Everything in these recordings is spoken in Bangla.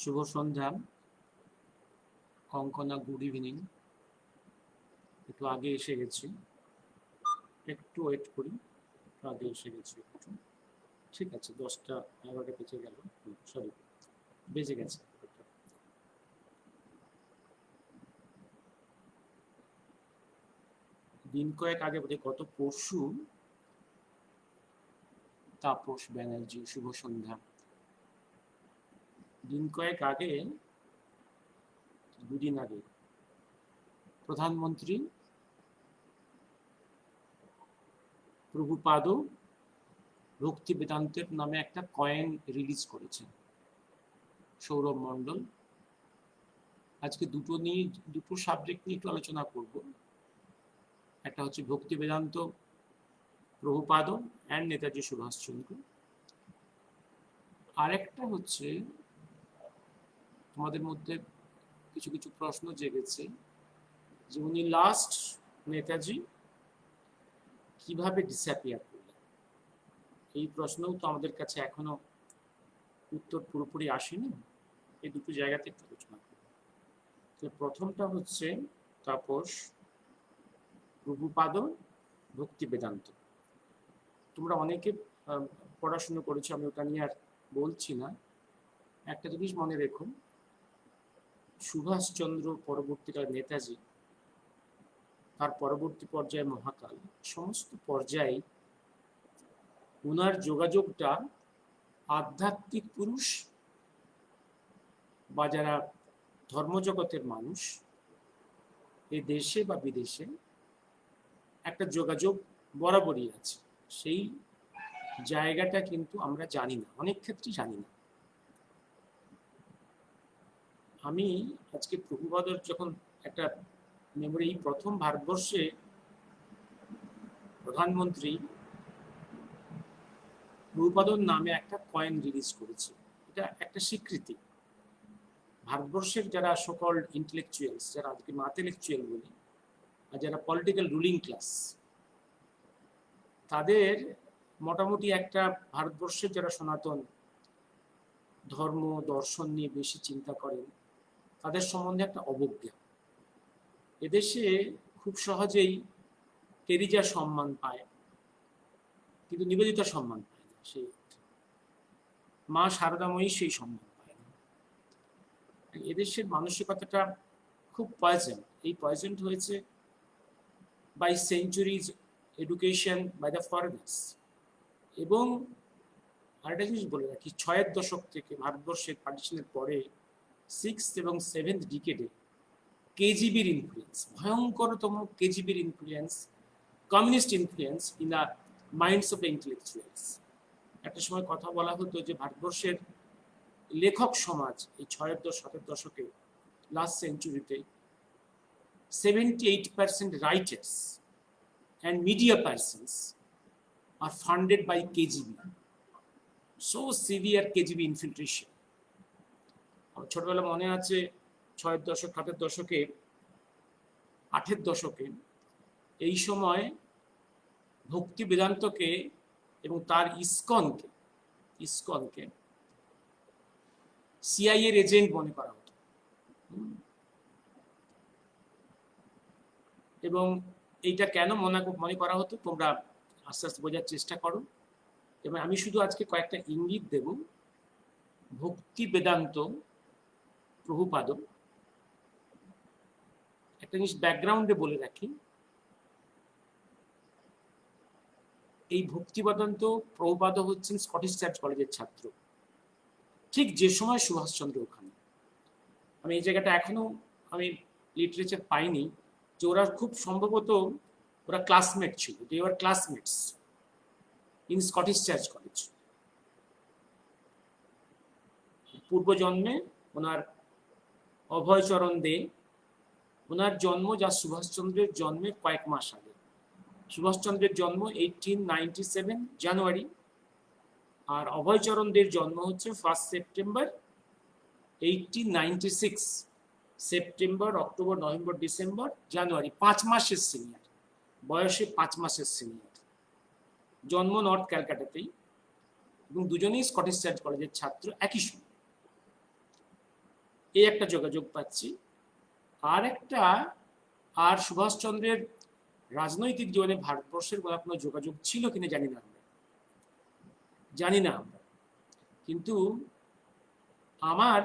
শুভ সন্ধ্যা কঙ্কনা, গুড ইভিনিং। একটু আগে এসে গেছি, একটু ওয়েট করি। আগে এসে গেছি একটু, ঠিক আছে। 10টা 11টা বেজে গেল, সরি বেজে গেছে। দিন কয়েক আগে বোধহয় গত পরশু তাপস ব্যানার্জি, শুভ সন্ধ্যা। দিন কয়েক আগে, দুদিন আগে প্রধানমন্ত্রী প্রভুপাদ ভক্তি বেদান্তের নামে একটা কয়েন রিলিজ করেছেন সৌরভ মণ্ডল। আজকে দুটো সাবজেক্ট নিয়ে একটু আলোচনা করব। একটা হচ্ছে ভক্তি বেদান্ত প্রভুপাদ অ্যান্ড নেতাজি সুভাষচন্দ্র, আর একটা হচ্ছে তোমাদের মধ্যে কিছু কিছু প্রশ্ন জেগেছে যে উনি লাস্ট নেতাজি কিভাবে ডিসঅ্যাপিয়ার করলেন। এই প্রশ্নও তো আমাদের কাছে এখনো উত্তর পুরোপুরি আসেনি। এই দুটো জায়গাতে একটু আলোচনা করব। তো প্রথমটা হচ্ছে তাপস প্রভুপাদ ভক্তি বেদান্ত। তোমরা অনেকে পড়াশুনো করেছো, আমি ওটা নিয়ে আর বলছি না। একটা জিনিস মনে রেখো, সুভাষচন্দ্র পরবর্তীকালে নেতাজি, তার পরবর্তী পর্যায়ে মহাকাল, সমস্ত পর্যায়ে ওনার যোগাযোগটা আধ্যাত্মিক পুরুষ বা যারা ধর্মজগতের মানুষ এই দেশে বা বিদেশে একটা যোগাযোগ বরাবরই আছে। সেই জায়গাটা কিন্তু আমরা জানি না, অনেক ক্ষেত্রেই জানি না। আমি আজকে প্রভুপাদর যখন একটা মেমোরি, প্রথম ভারতবর্ষে প্রধানমন্ত্রী প্রভুপাদর নামে একটা কয়েন রিলিজ করেছে, এটা একটা স্বীকৃতি। ভারতবর্ষের যারা সকল ইন্টেলেকচুয়ালস, যারা আজকে মাতেলেকচুয়াল বলি, আর যারা পলিটিক্যাল রুলিং ক্লাস, তাদের মোটামুটি একটা, ভারতবর্ষের যারা সনাতন ধর্ম দর্শন নিয়ে বেশি চিন্তা করেন, তাদের সম্বন্ধে একটা অবজ্ঞা। এদেশে খুব সহজেই টেরিজা সম্মান পায়, কিন্তু নিবেদিতা সম্মান পায় না। সেই মা শারদাময়ী সেই সম্মান পায় না। এদেশের মানসিকতাটা খুব পয়জন। এই পয়জন হয়েছে by centuries education by the foreigners. এবং আরেকটা জিনিস বলে রাখি, 6-এর দশক থেকে ভারতবর্ষের পার্টিশনের পরে 6th এবং 7th ডিকেডে কেজিবির ইনফ্লুয়েন্স, ভয়ঙ্করতম কেজিবির influence, communist influence in the minds of the intellectuals. একটা সময় কথা বলা হতো যে ভারতবর্ষের লেখক সমাজ এই 6-এর 7-এর দশকে, লাস্ট সেঞ্চুরিতে 78% writers and media persons are funded by KGB. So severe KGB infiltration. ছোটবেলা মনে আছে 6-এর দশক, 7-এর দশকে, 8-এর দশকে এই সময় ভক্তি বেদান্তকে এবং তার ইসকনকে সিআইএর এজেন্ট মনে করা হতো। এবং এইটা কেন মনে করা হতো তোমরা আস্তে আস্তে বোঝার চেষ্টা করো। এবং আমি শুধু আজকে কয়েকটা ইঙ্গিত দেব। ভক্তি বেদান্ত প্রভুপাদ, একটা জিনিস ব্যাকগ্রাউন্ডে বলে রাখি, এই ভক্তি বেদান্ত প্রভুপাদ হচ্ছেন স্কটিশ চার্চ কলেজের ছাত্র, ঠিক যে সময় সুভাষচন্দ্র ওখানে। আমি এই জায়গাটা এখনো আমি লিটারেচার পাইনি যে ওরা খুব সম্ভবত ওরা ক্লাসমেট ছিল, they were classmates in Scottish Church College. পূর্বজন্মে ওনার অভয়চরণ দে, ওনার জন্ম যা সুভাষচন্দ্রের জন্মের কয়েক মাস আগে। সুভাষচন্দ্রের জন্ম 1897 জানুয়ারি, আর অভয়চরণ দের জন্ম হচ্ছে 1 September 1896। September, October, November, December, January, 5 মাসের সিনিয়র, বয়সে 5 মাসের সিনিয়র। জন্ম নর্থ ক্যালকাটাতেই, এবং দুজনেই স্কটিশ চার্চ কলেজের ছাত্র একই সময়। এই একটা যোগাযোগ পাচ্ছি। আর একটা, আর সুভাষচন্দ্রের রাজনৈতিক জীবনে ভারতবর্ষের কোনো যোগাযোগ ছিল কিনা জানি না আমরা। কিন্তু আমার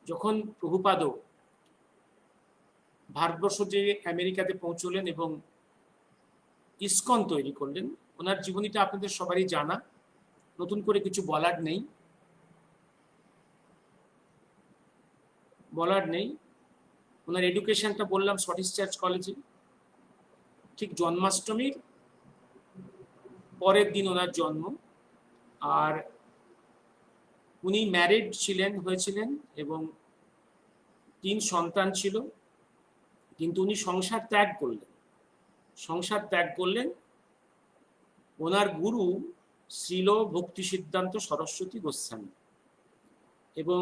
যখন প্রভুপাদ ভারতবর্ষ যে আমেরিকাতে পৌঁছলেন এবং ইসকন তৈরি করলেন, ওনার জীবনীটা আপনাদের সবারই জানা, নতুন করে কিছু বলার নেই। ওনার এডুকেশনটা বললাম স্কটিশ চার্চ কলেজে। ঠিক জন্মাষ্টমীর পরের দিন ওনার জন্ম। আর উনি ম্যারিড হয়েছিলেন এবং 3 সন্তান ছিল। কিন্তু উনি সংসার ত্যাগ করলেন। ওনার গুরু শ্রীল ভক্তি সিদ্ধান্ত সরস্বতী গোস্বামী, এবং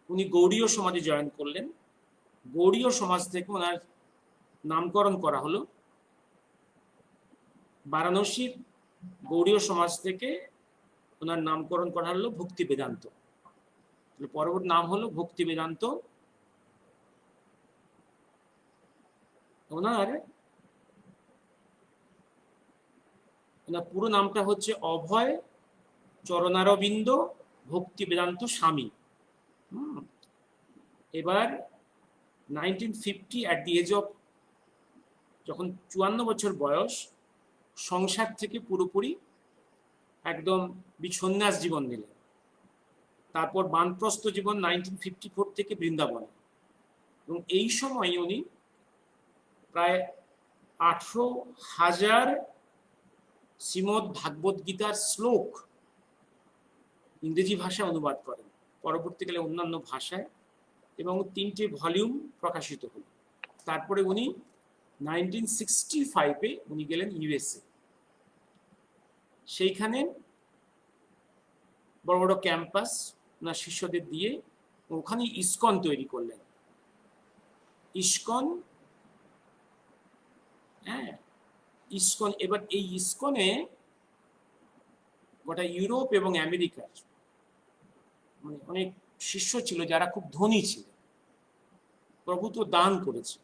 উনি গৌড়ীয় সমাজে জয়েন করলেন। গৌড়ীয় সমাজ থেকে ওনার নামকরণ করা হলো, বারাণসীর গৌড়ীয় সমাজ থেকে ওনার নামকরণ করা হলো ভক্তি বেদান্ত। পরবর্তী নাম হলো ভক্তি বেদান্ত। ওনার পুরো নামটা হচ্ছে অভয় চরণারবিন্দ ভক্তি বেদান্ত স্বামী। এবার 1950 অ্যাট দি এজ অফ, যখন 54 বছর বয়স, সংসার থেকে পুরোপুরি একদম সন্ন্যাস জীবন নিলেন। তারপর বানপ্রস্থ জীবন 1954 থেকে বৃন্দাবন। এবং এই সময় উনি প্রায় 18,000 শ্রীমদ্ ভাগবত গীতার শ্লোক ইংরেজি ভাষায় অনুবাদ করেন, পরবর্তীকালে অন্যান্য ভাষায়, এবং 3টে ভলিউম প্রকাশিত হল। তারপরে উনি 1965-এ উনি গেলেন ইউএসএ। সেইখানে বড় বড় ক্যাম্পাস ওনার শিষ্যদের দিয়ে ওখানে ইসকন তৈরি করলেন। ইসকন, এবার এই ইসকনে গোটা ইউরোপ এবং আমেরিকার অনেক শিষ্য ছিল যারা খুব ধনী ছিল, প্রভু তো দান করেছে।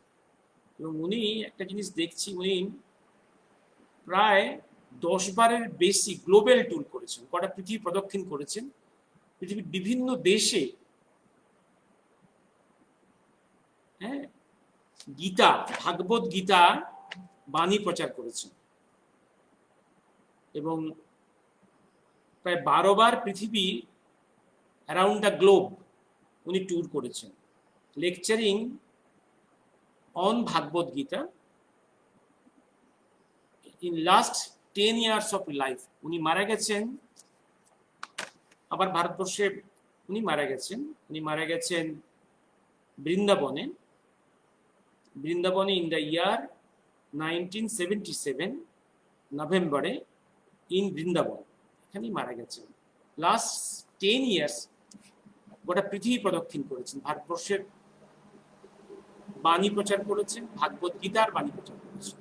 এবং উনি একটা জিনিস দেখছি, উনি প্রায় 10বারের বেশি গ্লোবাল ট্যুর করেছেন, গোটা পৃথিবী প্রদক্ষিণ করেছেন। পৃথিবীর বিভিন্ন দেশে গীতা, ভাগবত গীতা বাণী প্রচার করেছেন, এবং প্রায় 12বার পৃথিবী অ্যারাউন্ড দ্য গ্লোব উনি ট্যুর করেছেন, lecturing on Bhagavad Gita. In last 10 years of life উনি মারা গেছেন। আবার ভারতবর্ষে উনি মারা গেছেন বৃন্দাবনে ইন দ্য ইয়ার 1977 নভেম্বরে, ইন বৃন্দাবন, এখানেই মারা গেছেন। লাস্ট 10 years গোটা পৃথিবী প্রদক্ষিণ করেছেন, ভারতবর্ষের বাণী প্রচার করেছেন, ভাগবত গীতার বাণী প্রচার করেছেন।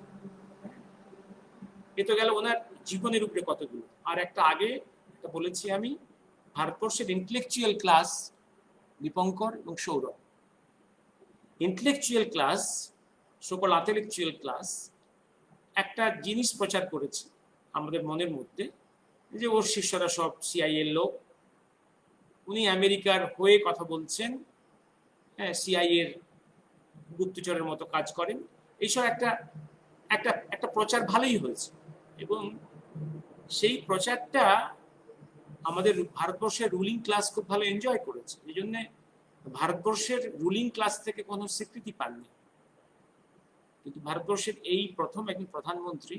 এ তো গেল ওনার জীবনের উপরে কতগুলো। আর একটা আগে একটা বলেছি আমি, ভারতবর্ষের ইন্টেলেকচুয়াল ক্লাস দীপঙ্কর এবং সৌরভ। ইন্টেলেকচুয়াল ক্লাস, সকল ইন্টেলেকচুয়াল ক্লাস একটা জিনিস প্রচার করেছে আমাদের মনের মধ্যে, যে ওর শিষ্যরা সব সিআইএর লোক, উনি আমেরিকার হয়ে কথা বলছেন, সিআইএর গুপ্তচরের মতো কাজ করেন, এইসব একটা একটা একটা প্রচার ভালোই হয়েছে। এবং সেই প্রচারটা আমাদের ভারতবর্ষের রুলিং ক্লাস খুব ভালো এনজয় করেছে। এই জন্য ভারতবর্ষের রুলিং ক্লাস থেকে কোনো স্বীকৃতি পাননি। কিন্তু ভারতবর্ষের এই প্রথম একজন প্রধানমন্ত্রী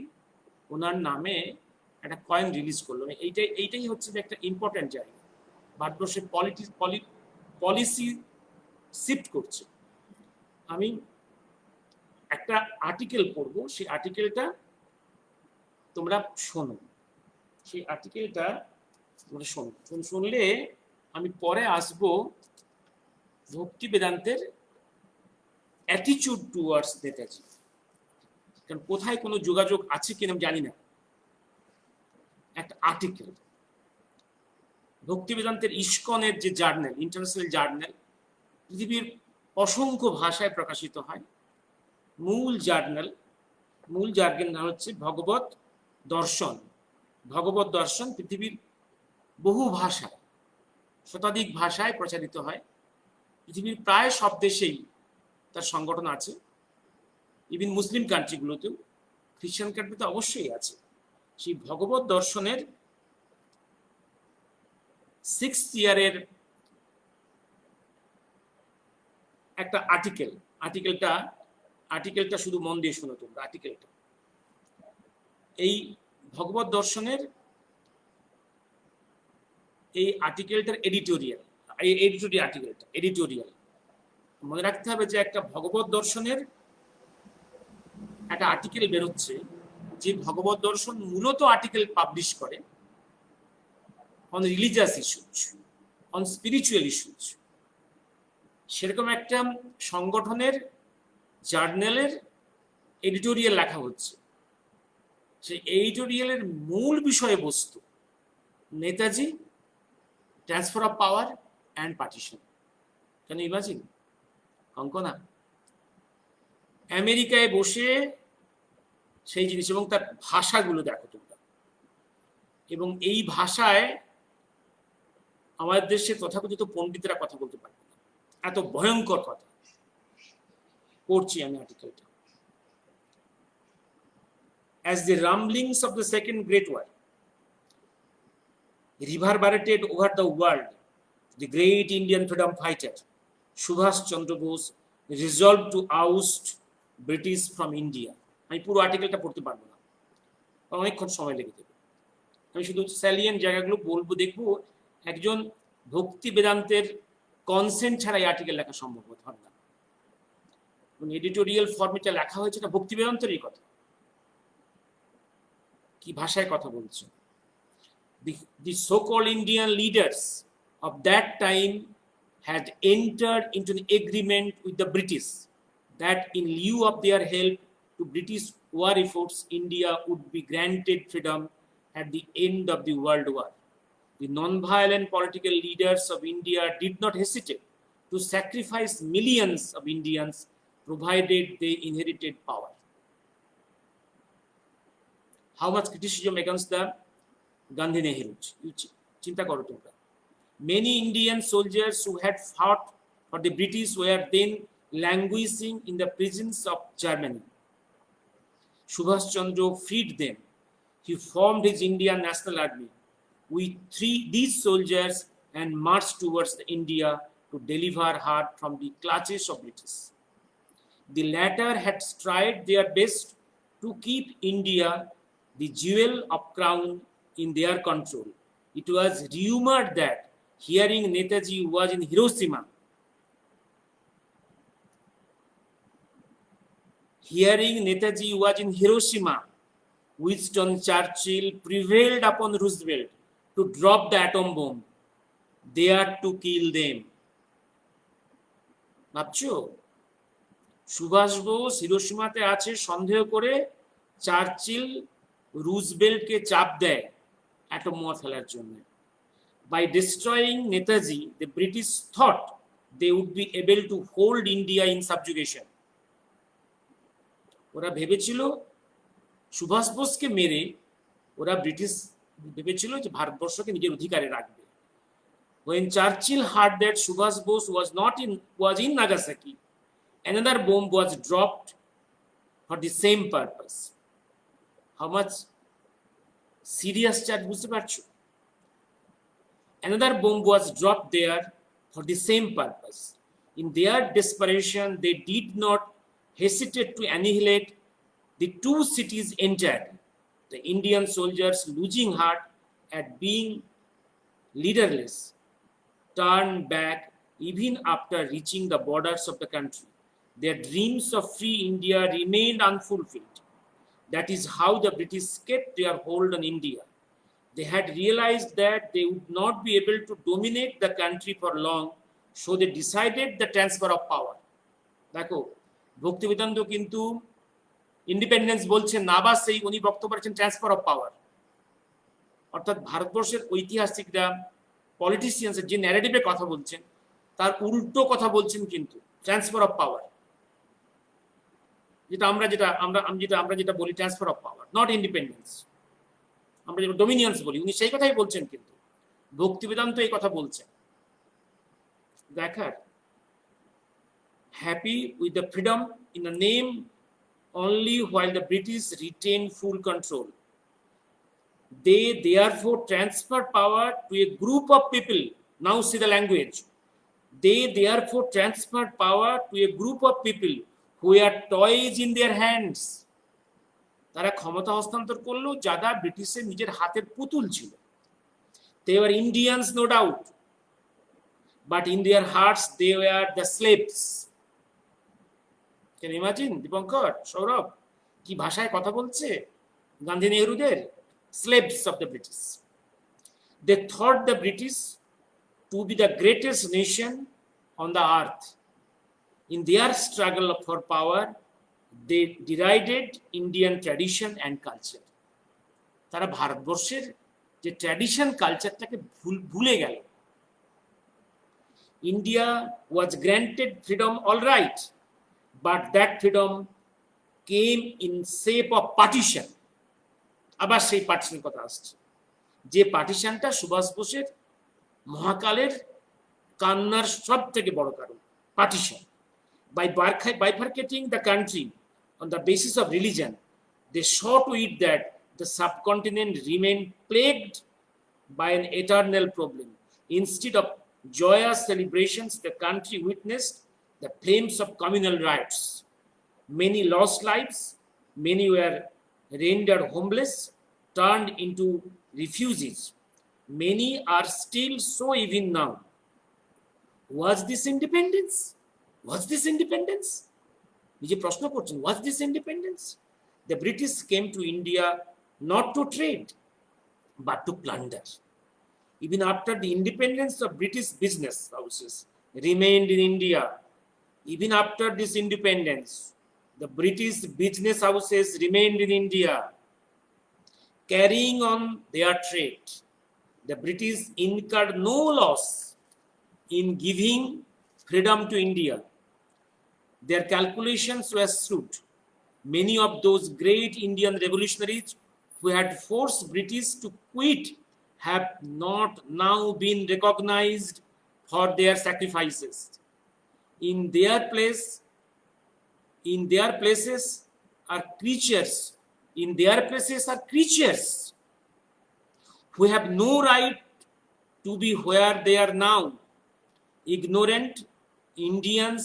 ওনার নামে একটা কয়েন রিলিজ করলো। এইটাই হচ্ছে যে একটা ইম্পর্টেন্ট জায়গা, ভারতবর্ষের পলিসি শিফট করছে। আমি একটা আর্টিকেল পড়বো, সেই আর্টিকেলটা তোমরা শোনো। সেই আর্টিকেলটা তোমরা শুনলে আমি পরে আসবো ভক্তি বেদান্তের অ্যাটিটিউড টুয়ার্ডস নেতাজি। কারণ কোথায় কোনো যোগাযোগ আছে কিনা আমি জানি না। একটা আর্টিকেল, ভক্তি বেদান্তের ইস্কনের যে জার্নাল, ইন্টারন্যাশনাল জার্নাল, পৃথিবীর অসংখ্য ভাষায় প্রকাশিত হয়। মূল জার্নাল হচ্ছে ভগবত দর্শন। ভগবত দর্শন পৃথিবীর বহু ভাষায়, শতাধিক ভাষায় প্রচারিত হয়। পৃথিবীর প্রায় সব দেশেই তার সংগঠন আছে, ইভিন মুসলিম কান্ট্রিগুলোতেও, খ্রিস্টান কান্ট্রিতে অবশ্যই আছে। সেই ভগবত দর্শনের 6th ইয়ারের একটা আর্টিকেলটা শুধু মন দিয়ে শোনো তোমরা। আর্টিকেলটা, এই ভগবত দর্শনের এই আর্টিকেলটার এডিটোরিয়াল মনে রাখতে হবে যে একটা ভগবত দর্শনের একটা আর্টিকেল বেরোচ্ছে, যে ভগবত দর্শন মূলত আর্টিকেল পাবলিশ করে on religious issues, on spiritual issues, সেরকম একটা সংগঠনের জার্নালের এডিটোরিয়াল লেখা হচ্ছে। সেই এডিটোরিয়ালের মূল বিষয়বস্তু Netaji, transfer of power and partition. কেন ইমাজিন কঙ্কনা আমেরিকায় বসে সেই জিনিস, এবং তার ভাষাগুলো দেখো তোমরা, এবং এই ভাষায় আমাদের দেশে তথাকথিত পণ্ডিতরা কথা বলতে পারবে না, এত ভয়ঙ্কর কথা। পড়ছি আমি আর্টিকেলটা। As the rumblings of the Second Great War reverberated over the world, the great Indian freedom fighter Subhash Chandra Bose resolved to oust British from India. আমি পুরো আর্টিকেলটা পড়তে পারবো না, অনেকক্ষণ সময় লেগে যাবে। আমি শুধু স্যালিয়েন্ট জায়গাগুলো বলবো, দেখবো একজন ভক্তি বেদান্তের কনসেন্ট ছাড়া এই আর্টিকেল লেখা সম্ভব হয় না। এবং এডিটোরিয়াল ফর্মেটে লেখা হয়েছে এটা ভক্তি বেদান্তেরই কথা। কি ভাষায় কথা বলছে? The so-called Indian leaders of that time had entered into an agreement with the British that in lieu of their help to British war efforts, India would be granted freedom at the end of the World War. The non-violent political leaders of India did not hesitate to sacrifice millions of Indians provided they inherited power. How much criticism against the Gandhi Nehru? Chinta karo tumra. Many Indian soldiers who had fought for the British were then languishing in the prisons of Germany. Subhash Chandra freed them. He formed his Indian National Army with these soldiers and marched towards India to deliver her from the clutches of British. The latter had tried their best to keep India, the jewel of crown, in their control. It was rumored that hearing Netaji was in Hiroshima, Winston Churchill prevailed upon Roosevelt to drop the atom bomb there to kill them. ভাবছো সুভাষ বোস হিরোশিমাতে আছে সন্দেহ করে চার্চিল রুজবেল্টকে চাপ দেয় অ্যাটম বোমা ফেলার জন্য। By destroying Netaji, the British thought they would be able to hold India in subjugation. ওরা ভেবেছিল সুভাষ বোসকে মেরে ওরা ব্রিটিশ ভেবেছিল যে ভারতবর্ষকে নিজের অধিকারে রাখবে। When Churchill heard that Subhash Bose was in Nagasaki, another bomb was dropped for the same purpose. How much serious charge বুঝতে পারছো? Another bomb was dropped there for the same purpose. In their desperation, they did not hesitate to annihilate the two cities entirely. The Indian soldiers, losing heart at being leaderless, turned back even after reaching the borders of the country. Their dreams of free India remained unfulfilled. That is how the British kept their hold on India. They had realized that they would not be able to dominate the country for long, so they decided the transfer of power. দেখো ভক্তিবেদান্ত কিন্তু ইন্ডিপেন্ডেন্স বলছেন না, বা সেই উনি বক্তব্য রাখছেন ট্রান্সফার অফ পাওয়ার। অর্থাৎ ভারতবর্ষের ঐতিহাসিকরা পলিটিশিয়ানস যে ন্যারেটিভে কথা বলছেন তার উল্টো কথা বলছেন, কিন্তু ট্রান্সফার অফ পাওয়ার, যেটা আমরা যেটা বলি transfer of power, not independence, আমরা যেটা ডোমিনিয়ন্স বলি, উনি সেই কথাই বলছেন, কিন্তু ভক্তিবেদান্ত এই কথা বলছেন। দেখার happy with the freedom in the name only while the British retain full control. They therefore transfer power to a group of people. Now see the language. They therefore transfer power to a group of people who are toys in their hands. তারা ক্ষমতা হস্তান্তর করলো যারা ব্রিটিশের নিজের হাতের পুতুল ছিল। They were Indians, no doubt, but in their hearts they were the slaves. Can you imagine, Dipankar, Sourav, কি ভাষায় কথা বলছে Gandhi নেহরুদের? Slaves of the British. They thought the British to be the greatest nation on the earth. In their struggle for power, they derided Indian tradition and culture. তারা ভারতবর্ষের যে ট্র্যাডিশন কালচারটাকে ভুলে গেল। India was granted freedom, all right, but that freedom came in shape of partition. আবার সেই পার্টিশনের কথা আসছে, যে পার্টিশনটা সুভাষ বোসের মহাকালের কান্নার সব থেকে বড় কারণ। Partition, by bifurcating the country on the basis of religion, they saw to it that the subcontinent remained plagued by an eternal problem. Instead of joyous celebrations, the country witnessed the flames of communal riots. Many lost lives, many were rendered homeless, turned into refugees. Many are still so even now. Was this independence? Was this independence? নিজে প্রশ্ন করছেন, was this independence? The British came to India not to trade, but to plunder. Even after the independence of British business houses remained in India, even after this independence, the British business houses remained in India, carrying on their trade. The British incurred no loss in giving freedom to India. Their calculations were shrewd. Many of those great Indian revolutionaries who had forced British to quit have not now been recognized for their sacrifices. In their places are creatures. In their places are creatures who have no right to be where they are now. Ignorant Indians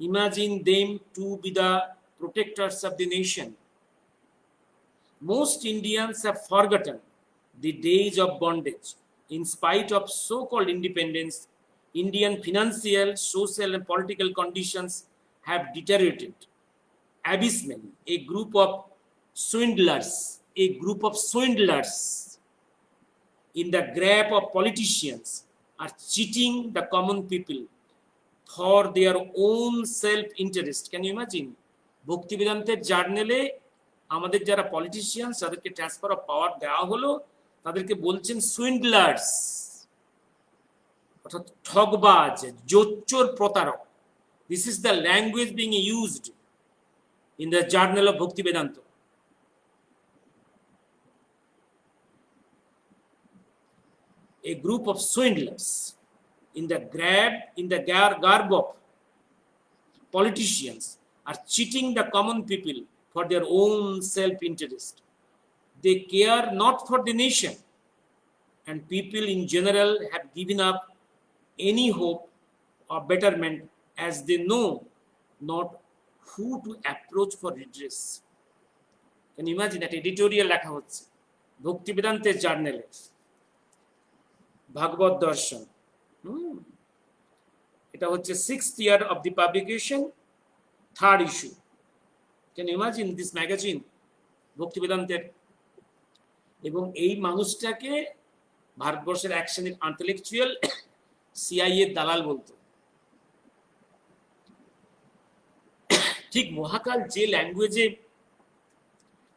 imagine them to be the protectors of the nation. Most Indians have forgotten the days of bondage. In spite of so-called independence, Indian financial, social, and political conditions have deteriorated abysmally. A group of swindlers in the grab of politicians are cheating the common people for their own self-interest. Can you imagine? ভক্তি বেদান্তের জার্নালে আমাদের যারা পলিটিশিয়ান তাদেরকে ট্রান্সফার অফ পাওয়ার দেওয়া হলো, তাদেরকে বলছেন সুইন্ডলার্স, অর্থাৎ ঠগবাজ, জোচ্চোর, প্রতারক। This is the language being used in the journal of ভক্তি Vedanta. A group of swindlers in the garb of politicians are cheating the common people for their own self-interest. They care not for the nation, and people in general have given up any hope of betterment as they know not who to approach for redress. Can you imagine? That editorial লেখা হচ্ছে ভক্তি বেদান্তের জার্নালে। ভাগবত দর্শন, এটা হচ্ছে 6th year of the publication, 3rd issue. Can you imagine this magazine, ভক্তি বেদান্তের? এবং এই মানুষটাকে ভারতবর্ষের এক শ্রেণীর ইন্টেলেকচুয়াল সিআইএ দালাল বলতো। ঠিক মহাকাল যে ল্যাঙ্গুয়েজে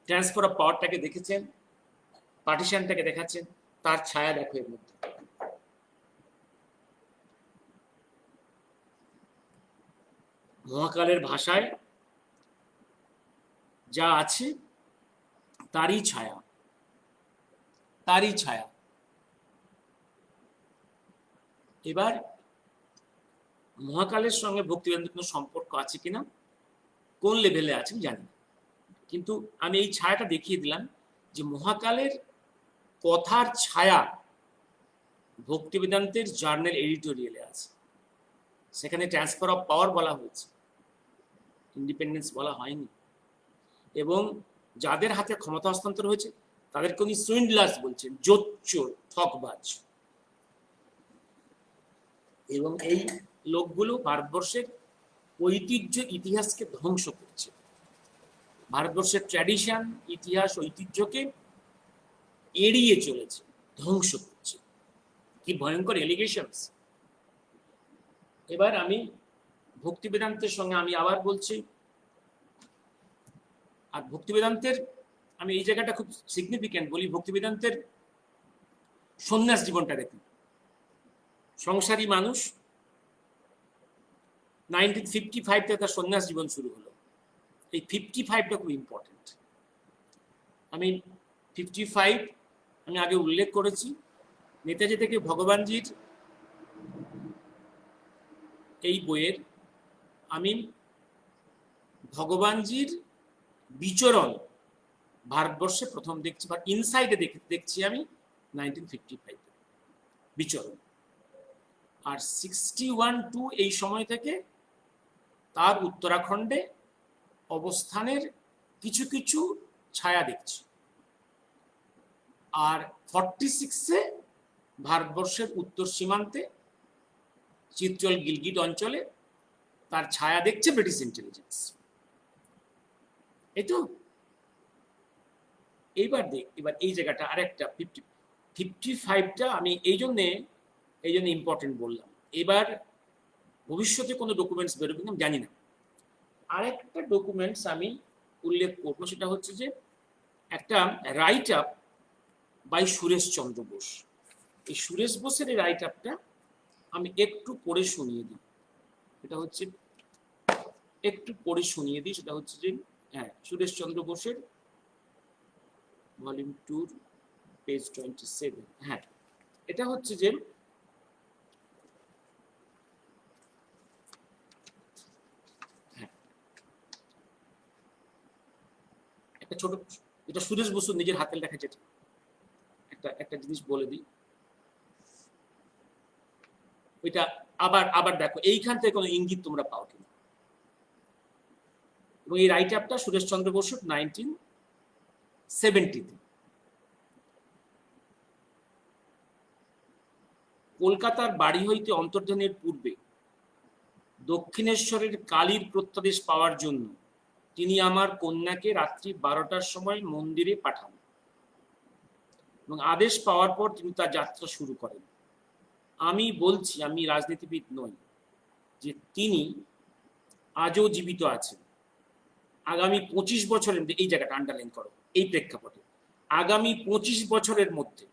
ট্রান্সফার অফ পাওয়ারটাকে দেখেছেন, পার্টিশনটাকে দেখাচ্ছেন, তার ছায়া দেখো এর মধ্যে। মহাকালের ভাষায় যা আছে তারই ছায়া, তারই ছায়া। এবার মহাকালের সঙ্গে ভক্তিবেদান্তের কোনো সম্পর্ক আছে কিনা, কোন লেভেলে আছে জানি না, কিন্তু আমি এই ছায়াটা দেখিয়ে দিলাম যে মহাকালের কথার ছায়া ভক্তিবেদান্তের জার্নাল এডিটোরিয়ালে আছে। সেখানে ট্রান্সফার অফ পাওয়ার বলা হয়েছে, ইন্ডিপেন্ডেন্স বলা হয়নি। এবং যাদের হাতে ক্ষমতা হস্তান্তর হয়েছে তাদেরকে উনি সুইন্ডলার্স বলছেন, জোচ্চোর, ঠকবাজ। এবং এই লোকগুলো ভারতবর্ষের ঐতিহ্য ইতিহাসকে ধ্বংস করছে, ভারতবর্ষের ট্র্যাডিশন, ইতিহাস, ঐতিহ্যকে এড়িয়ে চলেছে, ধ্বংস করছে। কি ভয়ঙ্কর এলিগেশনস। এবার আমি ভক্তিবেদান্তের সঙ্গে আমি আবার বলছি, আর ভক্তিবেদান্তের আমি এই জায়গাটা খুব সিগনিফিক্যান্ট বলি, ভক্তিবেদান্তের সন্ন্যাস জীবনটা দেখুন। সংসারী মানুষ, 1955 থেকে তার সন্ন্যাস জীবন শুরু হলো। এই 55টা খুব ইম্পর্টেন্ট। আমি 55 আমি আগে উল্লেখ করেছি, নেতাজি থেকে ভগবানজির এই বইয়ের আমি ভগবানজির বিচরণ ভারতবর্ষে প্রথম দেখছি, বা ইনসাইডে দেখছি আমি 1955 বিচরণ। আর 61 টু এই সময় থেকে তার উত্তরাখণ্ডে অবস্থানের কিছু কিছু ছায়া দেখছি। আর 46-এ ভারতবর্ষের উত্তর সীমান্তে চিত্রল গিলগিট অঞ্চলে তার ছায়া দেখছে ব্রিটিশ ইন্টেলিজেন্স। এই তো এবার এই জায়গাটা আরেকটা 55টা আমি এই জন্য ইম্পর্টেন্ট বললাম। এবার ভবিষ্যতে কোনো ডকুমেন্টস বেরোবে আমি জানি না। আরেকটা ডকুমেন্টস আমি উল্লেখ করবো, সেটা হচ্ছে যে একটা right up by Suresh Chandra Bose. এই সুরেশ বোসের এই রাইট আপটা আমি একটু পড়ে শুনিয়ে দিই। এটা হচ্ছে একটু পড়ে শুনিয়ে দিই, সেটা হচ্ছে যে হ্যাঁ, সুরেশ চন্দ্র বোসের ভলিউম 2 পেজ 27। হ্যাঁ, এটা হচ্ছে যে একটা ছোট, এটা সুরেশ বসুর নিজের হাতে লেখা, যেটা একটা জিনিস বলে দিই। ওইটা আবার দেখো এইখান থেকে কোনো ইঙ্গিত তোমরা পাও কিনা। এবং এই রাইট আপটা সুরেশ চন্দ্র বসুর 1970-তে। কলকাতার বাড়ি হইতে অন্তর্ধানের পূর্বে দক্ষিণেশ্বরের কালীর প্রত্যাদেশ পাওয়ার জন্য তিনি আমার কন্যাকে রাত্রি 12টার সময় মন্দিরে পাঠান এবং আদেশ পাওয়ার পর তিনি তার যাত্রা শুরু করেন। আমি বলছি, আমি রাজনীতিবিদ নই, যে তিনি আজও জীবিত আছেন। আগামী 25 বছরের, এই জায়গাটা আন্ডারলাইন করো, এই প্রেক্ষাপটে আগামী 25 বছরের মধ্যে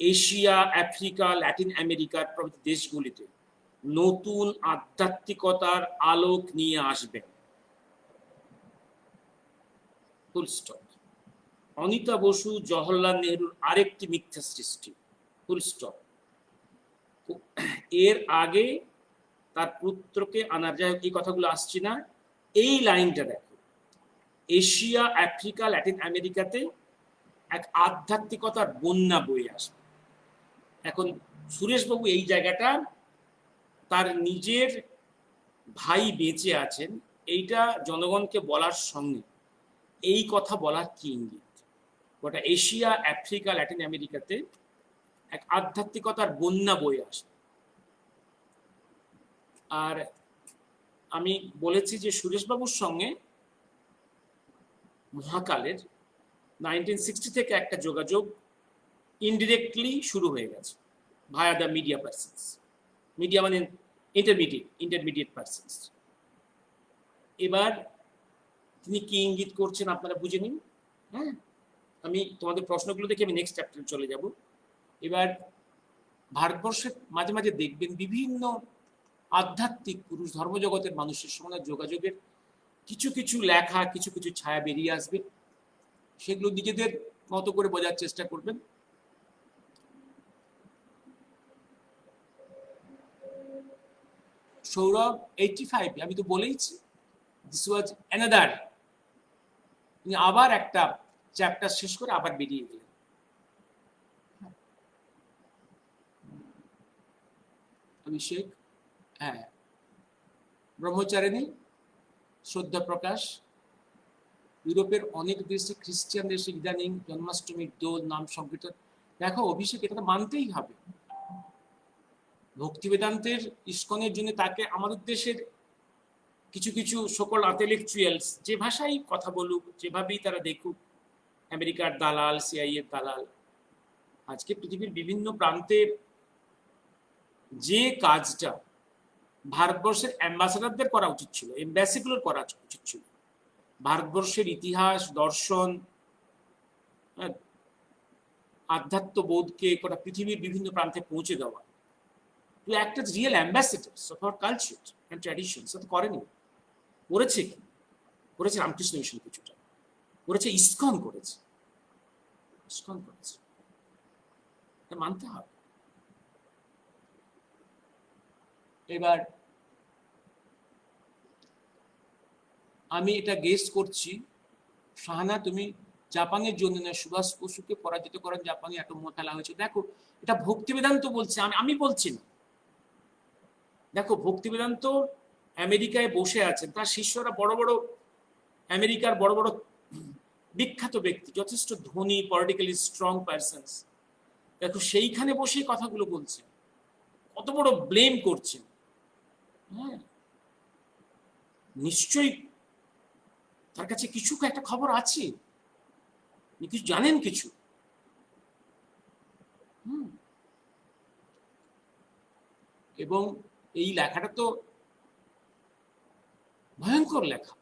এশিয়া, আফ্রিকা, ল্যাটিন আমেরিকার প্রভৃতি দেশগুলিতে নতুন আধ্যাত্মিকতার আলোক নিয়ে আসবেন। Full stop. অনিতা বসু জওহরলাল নেহরুর আরেকটি মিথ্যা সৃষ্টি। Full stop. এর আগে তার পুত্রকে আনার, যাই এই কথাগুলো আসছি না, এই লাইনটা দেখো, এশিয়া, আফ্রিকা, ল্যাটিন আমেরিকাতে এক আধ্যাত্মিকতার বন্যা বয়ে আসবে। এখন সুরেশবাবু এই জায়গাটা, তার নিজের ভাই বেঁচে আছেন, এইটা জনগণকে বলার সঙ্গে এই কথা বলার কি ইঙ্গিত? গোটা এশিয়া, আফ্রিকা, ল্যাটিন আমেরিকাতে এক আধ্যাত্মিকতার বন্যা বয়ে আসবে। আর আমি বলেছি যে সুরেশবাবুর সঙ্গে মহাকালের 1960 থেকে একটা যোগাযোগ ইনডিরেক্টলি শুরু হয়ে গেছে via the media persons. Media মানে ইন্টারমিডিয়েট পার্সনস। এবার তিনি কি ইঙ্গিত করছেন আপনারা বুঝে নিন। হ্যাঁ, আমি তোমাদের প্রশ্নগুলো দেখে আমি নেক্সট চ্যাপ্টারে চলে যাব। এবার ভারতবর্ষের মাঝে মাঝে দেখবেন বিভিন্ন আধ্যাত্মিক পুরুষ, ধর্মজগতের মানুষের সঙ্গে যোগাযোগের কিছু কিছু লেখা, কিছু কিছু ছায়া বেরিয়ে আসবে, সেগুলো নিজেদের মতো করে বোঝার চেষ্টা করবেন। সৌরভ 85, আমি তো বলেইছি, দিস ওয়াজ অ্যানাদার, তিনি আবার একটা চ্যাপ্টার শেষ করে আবার বেরিয়ে গেলেন। অভিষেক, হ্যাঁ, ব্রহ্মচারিণী, শ্রদ্ধা প্রকাশ, ইউরোপের অনেক দেশে, খ্রিস্টান দেশে ইদানিং জন্মাষ্টমীর দোল, নাম সংকীর্তন। দেখো অভিষেক, এটা তো মানতেই হবে। ভক্তি বেদান্তের ইস্কনের জন্য তাকে আমাদের দেশের কিছু কিছু সকল ইন্টেলেকচুয়ালস যে ভাষায় কথা বলুক, যেভাবেই তারা দেখুক, আমেরিকার দালাল, সিআইএর দালাল, আজকে পৃথিবীর বিভিন্ন প্রান্তে যে কাজটা ভারতবর্ষের অ্যাম্বাসেডারদের করা উচিত ছিল, এম্বাসিগুলোর করা উচিত ছিল, ভারতবর্ষের ইতিহাস, দর্শন, আধ্যাত্মবোধকে গোটা পৃথিবীর বিভিন্ন প্রান্তে পৌঁছে দেওয়া, to act age real ambassadors of our culture and traditions, এটা করেনি। করেছে কি? করেছে রামকৃষ্ণ মিশন, কিছুটা করেছে, ইস্কন করেছে, ইস্কন করেছে, এটা মানতে হবে। এবার আমি এটা গেস করছি, শাহানা তুমি জাপানের জন্য না সুভাষ বসুকে পরাজিত করার জাপানে এত খেলা হয়েছে। দেখো, এটা ভক্তি বেদান্ত বলছে, আমি বলছি না। দেখো, ভক্তি বেদান্ত আমেরিকায় বসে আছেন, তার শিষ্যরা বড় বড় আমেরিকার বড় বড় বিখ্যাত ব্যক্তি, যথেষ্ট ধনী, পলিটিক্যালি স্ট্রং পারসনস। দেখো, সেইখানে বসে কথাগুলো বলছেন, কত বড় ব্লেম করছেন। হ্যাঁ, নিশ্চয়ই তার কাছে কিছু একটা খবর আছে, কিছু জানেন কিছু। এবং এই লেখাটা তো ভয়ঙ্কর লেখা।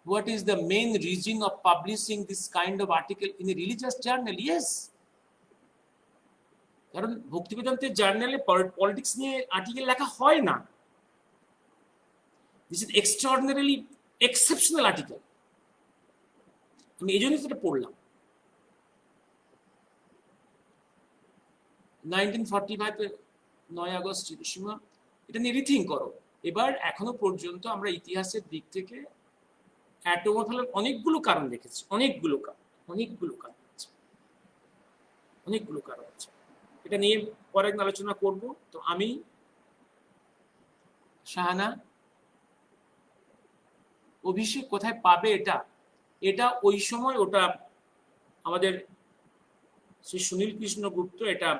What is the main reason of publishing this kind of article in a religious journal? Yes, কারণ ভক্তি বেদান্তের জার্নালে পলিটিক্স নিয়ে আর্টিকেল লেখা হয় না। This is extraordinarily exceptional article. আমি এই জন্যই সেটা পড়লাম। 1945 9 আগস্ট হিরোশিমা, এটা নিয়ে রিথিঙ্ক করো। এবার এখনো পর্যন্ত আমরা ইতিহাসের দিক থেকে অ্যাটম ফেলার অনেকগুলো কারণ দেখেছি, অনেকগুলো কারণ আছে, অনেকগুলো কারণ আছে। এটা নিয়ে পরে আলোচনা করব। তো আমি, শাহানা, অভিষেক কোথায় পাবে এটা? এটা ওই সময় ওটা আমাদের শ্রী সুনীল কৃষ্ণ গুপ্ত এটা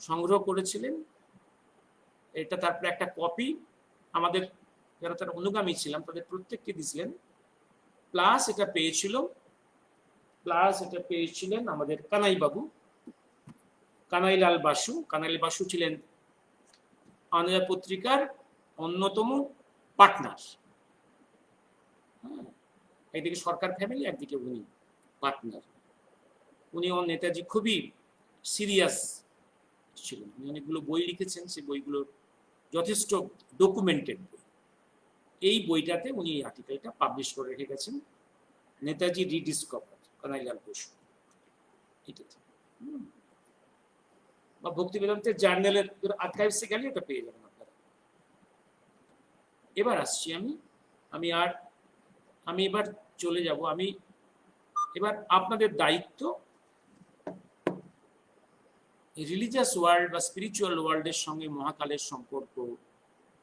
সংগ্রহ করেছিলেন। এটা তারপরে একটা কপি আমাদের যারা তার অনুগামী ছিলাম তাদের প্রত্যেককে দিয়েছিলেন। প্লাস এটা পেয়েছিলেন আমাদের কানাইবাবু, কানাইলাল বাসু। কানাইলাল বাসু ছিলেন আনন্দ পত্রিকার অন্যতম পার্টনার। একদিকে সরকার ফ্যামিলি, একদিকে উনি পার্টনার। উনি নেতাজি খুবই সিরিয়াস ছিলেন, উনি অনেকগুলো বই লিখেছেন, সেই বইগুলো যথেষ্ট ডকুমেন্টেড বই। এই বইটাতে উনি এই আর্টিকেলটা পাবলিশ করে রেখে গেছেন, নেতাজি রিডিসকভার, কানাইলাল বসু। এটাতে বা ভক্তি বেদান্তের জার্নালের আর্কাইভসে গেলে এটা পেয়ে যাবেন আপনারা। এবার আসছি আমি এবার চলে যাব। আমি এবার আপনাদের দায়িত্ব রিলিজিয়াস ওয়ার্ল্ড বা স্পিরিচুয়াল ওয়ার্ল্ডের সঙ্গে মহাকালের সম্পর্ক,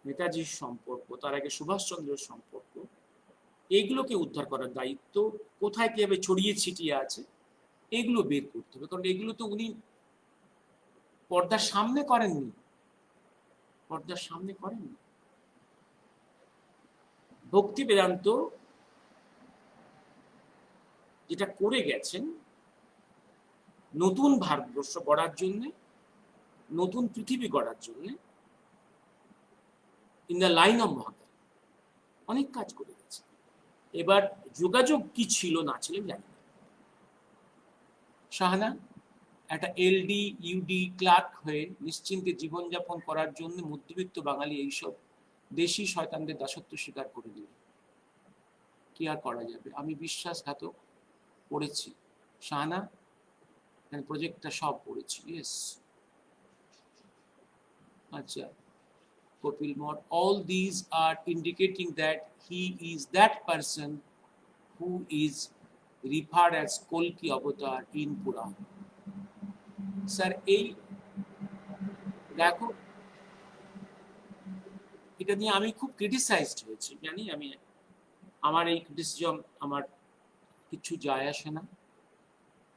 নেতাজির সম্পর্ক, তার আগে সুভাষচন্দ্রের সম্পর্ক, এইগুলোকে উদ্ধার করার দায়িত্ব। কোথায় কিভাবে ছড়িয়ে ছিটিয়ে আছে এগুলো বের করতে হবে, কারণ এগুলো তো উনি পর্দার সামনে করেননি। ভক্তি বেদান্ত যেটা করে গেছেন, নতুন ভারতবর্ষ গড়ার জন্য, নতুন পৃথিবী গড়ার জন্য, ইন দ্য লাইন অফ মহাকাল অনেক কাজ করে গেছে। এবার যোগাযোগ কি ছিল না ছিল জানি না। শাহানা, একটা এলডি ইউডি ক্লার্ক হয়ে নিশ্চিন্তে জীবনযাপন করার জন্য মধ্যবিত্ত বাঙালি এইসব দেশি শয়তানদের দাসত্ব স্বীকার করে দিল। কি আর করা যাবে? আমি বিশ্বাসঘাতক পড়েছি, শাহানা প্রজেক্টটা সব পড়েছি। ইয়েস, আচ্ছা, Kapil Mor, all these are indicating that he is that person who is referred as Kolki Avatar in Puran. Sir, এই দেখো, এটা নিয়ে আমি খুব ক্রিটিসাইজড হয়েছি, জানি আমি। আমার এই ক্রিটিসিজম আমার কিছু যায় আসে না,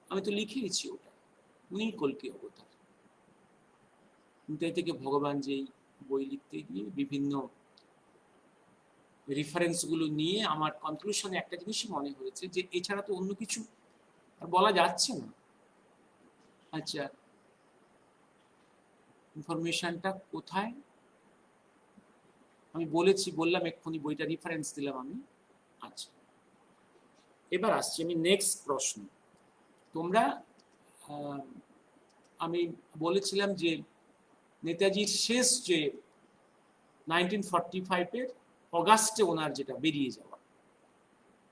আমি তো লিখেইছি ওটা, উনি কল্কি অবতার। কিন্তু এ থেকে ভগবান যেই বই লিখতে গিয়ে বিভিন্ন রেফারেন্সগুলো নিয়ে আমার কনক্লুশনে একটা জিনিসই মনে হয়েছে যে এছাড়া তো অন্য কিছু আর বলা যাচ্ছে না। আচ্ছা, ইনফরমেশনটা কোথায়? আমি বললাম এক্ষুনি, বইটা রেফারেন্স দিলাম আমি। আচ্ছা, এবার আসছি আমি নেক্সট প্রশ্ন। তোমরা, আমি বলেছিলাম যে নেতাজির শেষ যে 1945-এর অগাস্টে ওনার যেটা বেরিয়ে যাওয়া,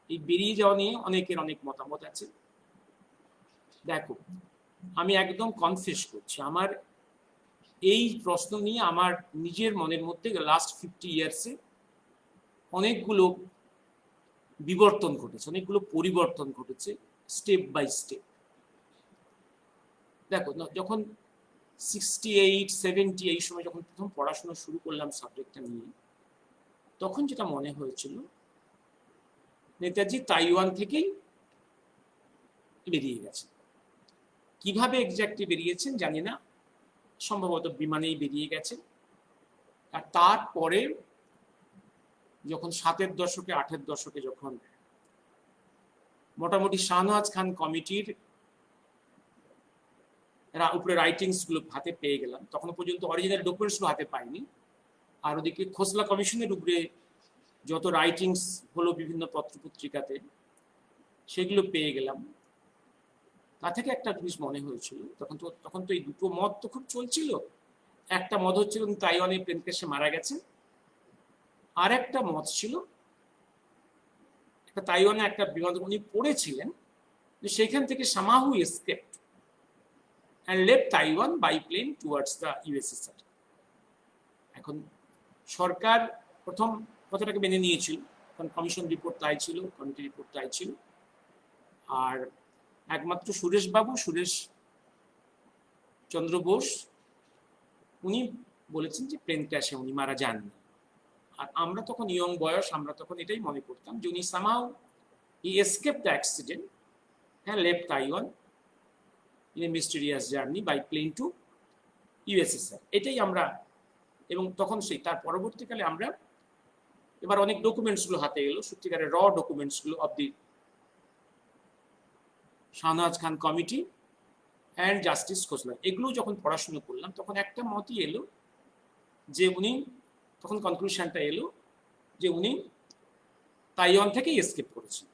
এই বেরিয়ে যাওয়া নিয়ে অনেকের অনেক মতামত আছে। দেখো, আমি একদম কনফেস করছি, আমার এই প্রশ্ন নিয়ে আমার নিজের মনের মধ্যে লাস্ট 50 ইয়ার্সে অনেকগুলো বিবর্তন ঘটেছে, অনেকগুলো পরিবর্তন ঘটেছে স্টেপ বাই স্টেপ। দেখো, যখন 68, 70 এই সময় যখন প্রথম পড়াশোনা শুরু করলাম সাবজেক্টটা নিয়ে, তখন যেটা মনে হয়েছিল নেতাজি তাইওয়ান থেকেই বেরিয়ে গেছেন। কিভাবে এক্স্যাক্টলি বেরিয়েছেন জানি না, সম্ভবত বিমানেই বেরিয়ে গেছেন। আর তারপরে যখন 7-এর দশকে 8-এর দশকে যখন মোটামুটি শাহনওয়াজ খান কমিটির উপরে রাইটিংস গুলো হাতে পেয়ে গেলাম, তখন পর্যন্ত অরিজিনাল ডকুমেন্টস গুলো হাতে পাইনি। আর ওদিকে খোসলা কমিশনের উপরে যত রাইটিংস হলো বিভিন্ন পত্রপত্রিকাতে, সেগুলো পেয়ে গেলাম। তা থেকে একটা জিনিস মনে হয়েছিল, তখন তো এই দুটো মত তো খুব চলছিল। একটা মত হচ্ছিল তাইওয়ানে প্লেন ক্র্যাশে মারা গেছে, আর একটা মত ছিল একটা তাইওয়ানে একটা বিমান উনি পড়েছিলেন, সেখান থেকে সামাহু escaped and left Taiwan by plane towards the USSR. এখন সরকার প্রথম কথাটাকে মেনে নিয়েছিল, কারণ কমিশন রিপোর্ট তাই ছিল, কমিটি রিপোর্ট তাই ছিল। আর একমাত্র সুরেশ চন্দ্র বোস উনি বলেছেন যে প্লেন ক্র্যাশে উনি মারা যাননি। আর আমরা তখন ইয়ং বয়স, আমরা তখন এটাই মনে করতাম যে উনি somehow he escaped the accident হ্যাঁ left Taiwan in a mysterious journey by plane to USSR, এটাই আমরা। এবং তখন তার পরবর্তীকালে আমরা এবার অনেক ডকুমেন্টস গুলো হাতে এলো, সত্যিকারের র ডকুমেন্টস গুলো of the Shahnawaz Khan committee and justice Khosla, এগুলো যখন পড়াশোনা করলাম তখন একটা মতই এলো যে উনি, তখন কনক্লুশনটা এলো যে উনি তাইওয়ান থেকেই এসকেপ করেছেন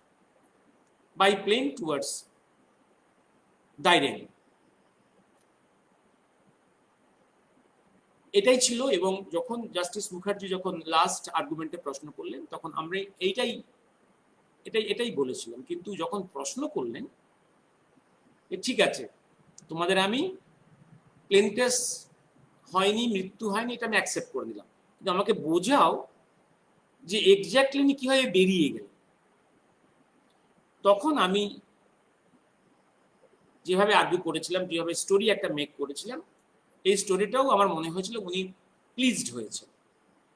বাই প্লেন টুয়ার্ডস দাইরেন। এটাই ছিল। এবং যখন জাস্টিস মুখার্জি যখন লাস্ট আর্গুমেন্টে প্রশ্ন করলেন, তখন আমরা এটাই বলেছিলাম। কিন্তু যখন প্রশ্ন করলেন ঠিক আছে তোমাদের আমি প্লেন ক্র্যাশ হয়নি, মৃত্যু হয়নি, এটা আমি অ্যাকসেপ্ট করে নিলাম, কিন্তু আমাকে বোঝাও যে এক্স্যাক্টলি কিভাবে বেরিয়ে গেল। তখন আমি যেভাবে আর্গুমেন্ট করেছিলাম, যেভাবে স্টোরি একটা মেক করেছিলাম, এই স্টোরিটাও আমার মনে হয়েছিল উনি প্লিজড হয়েছে।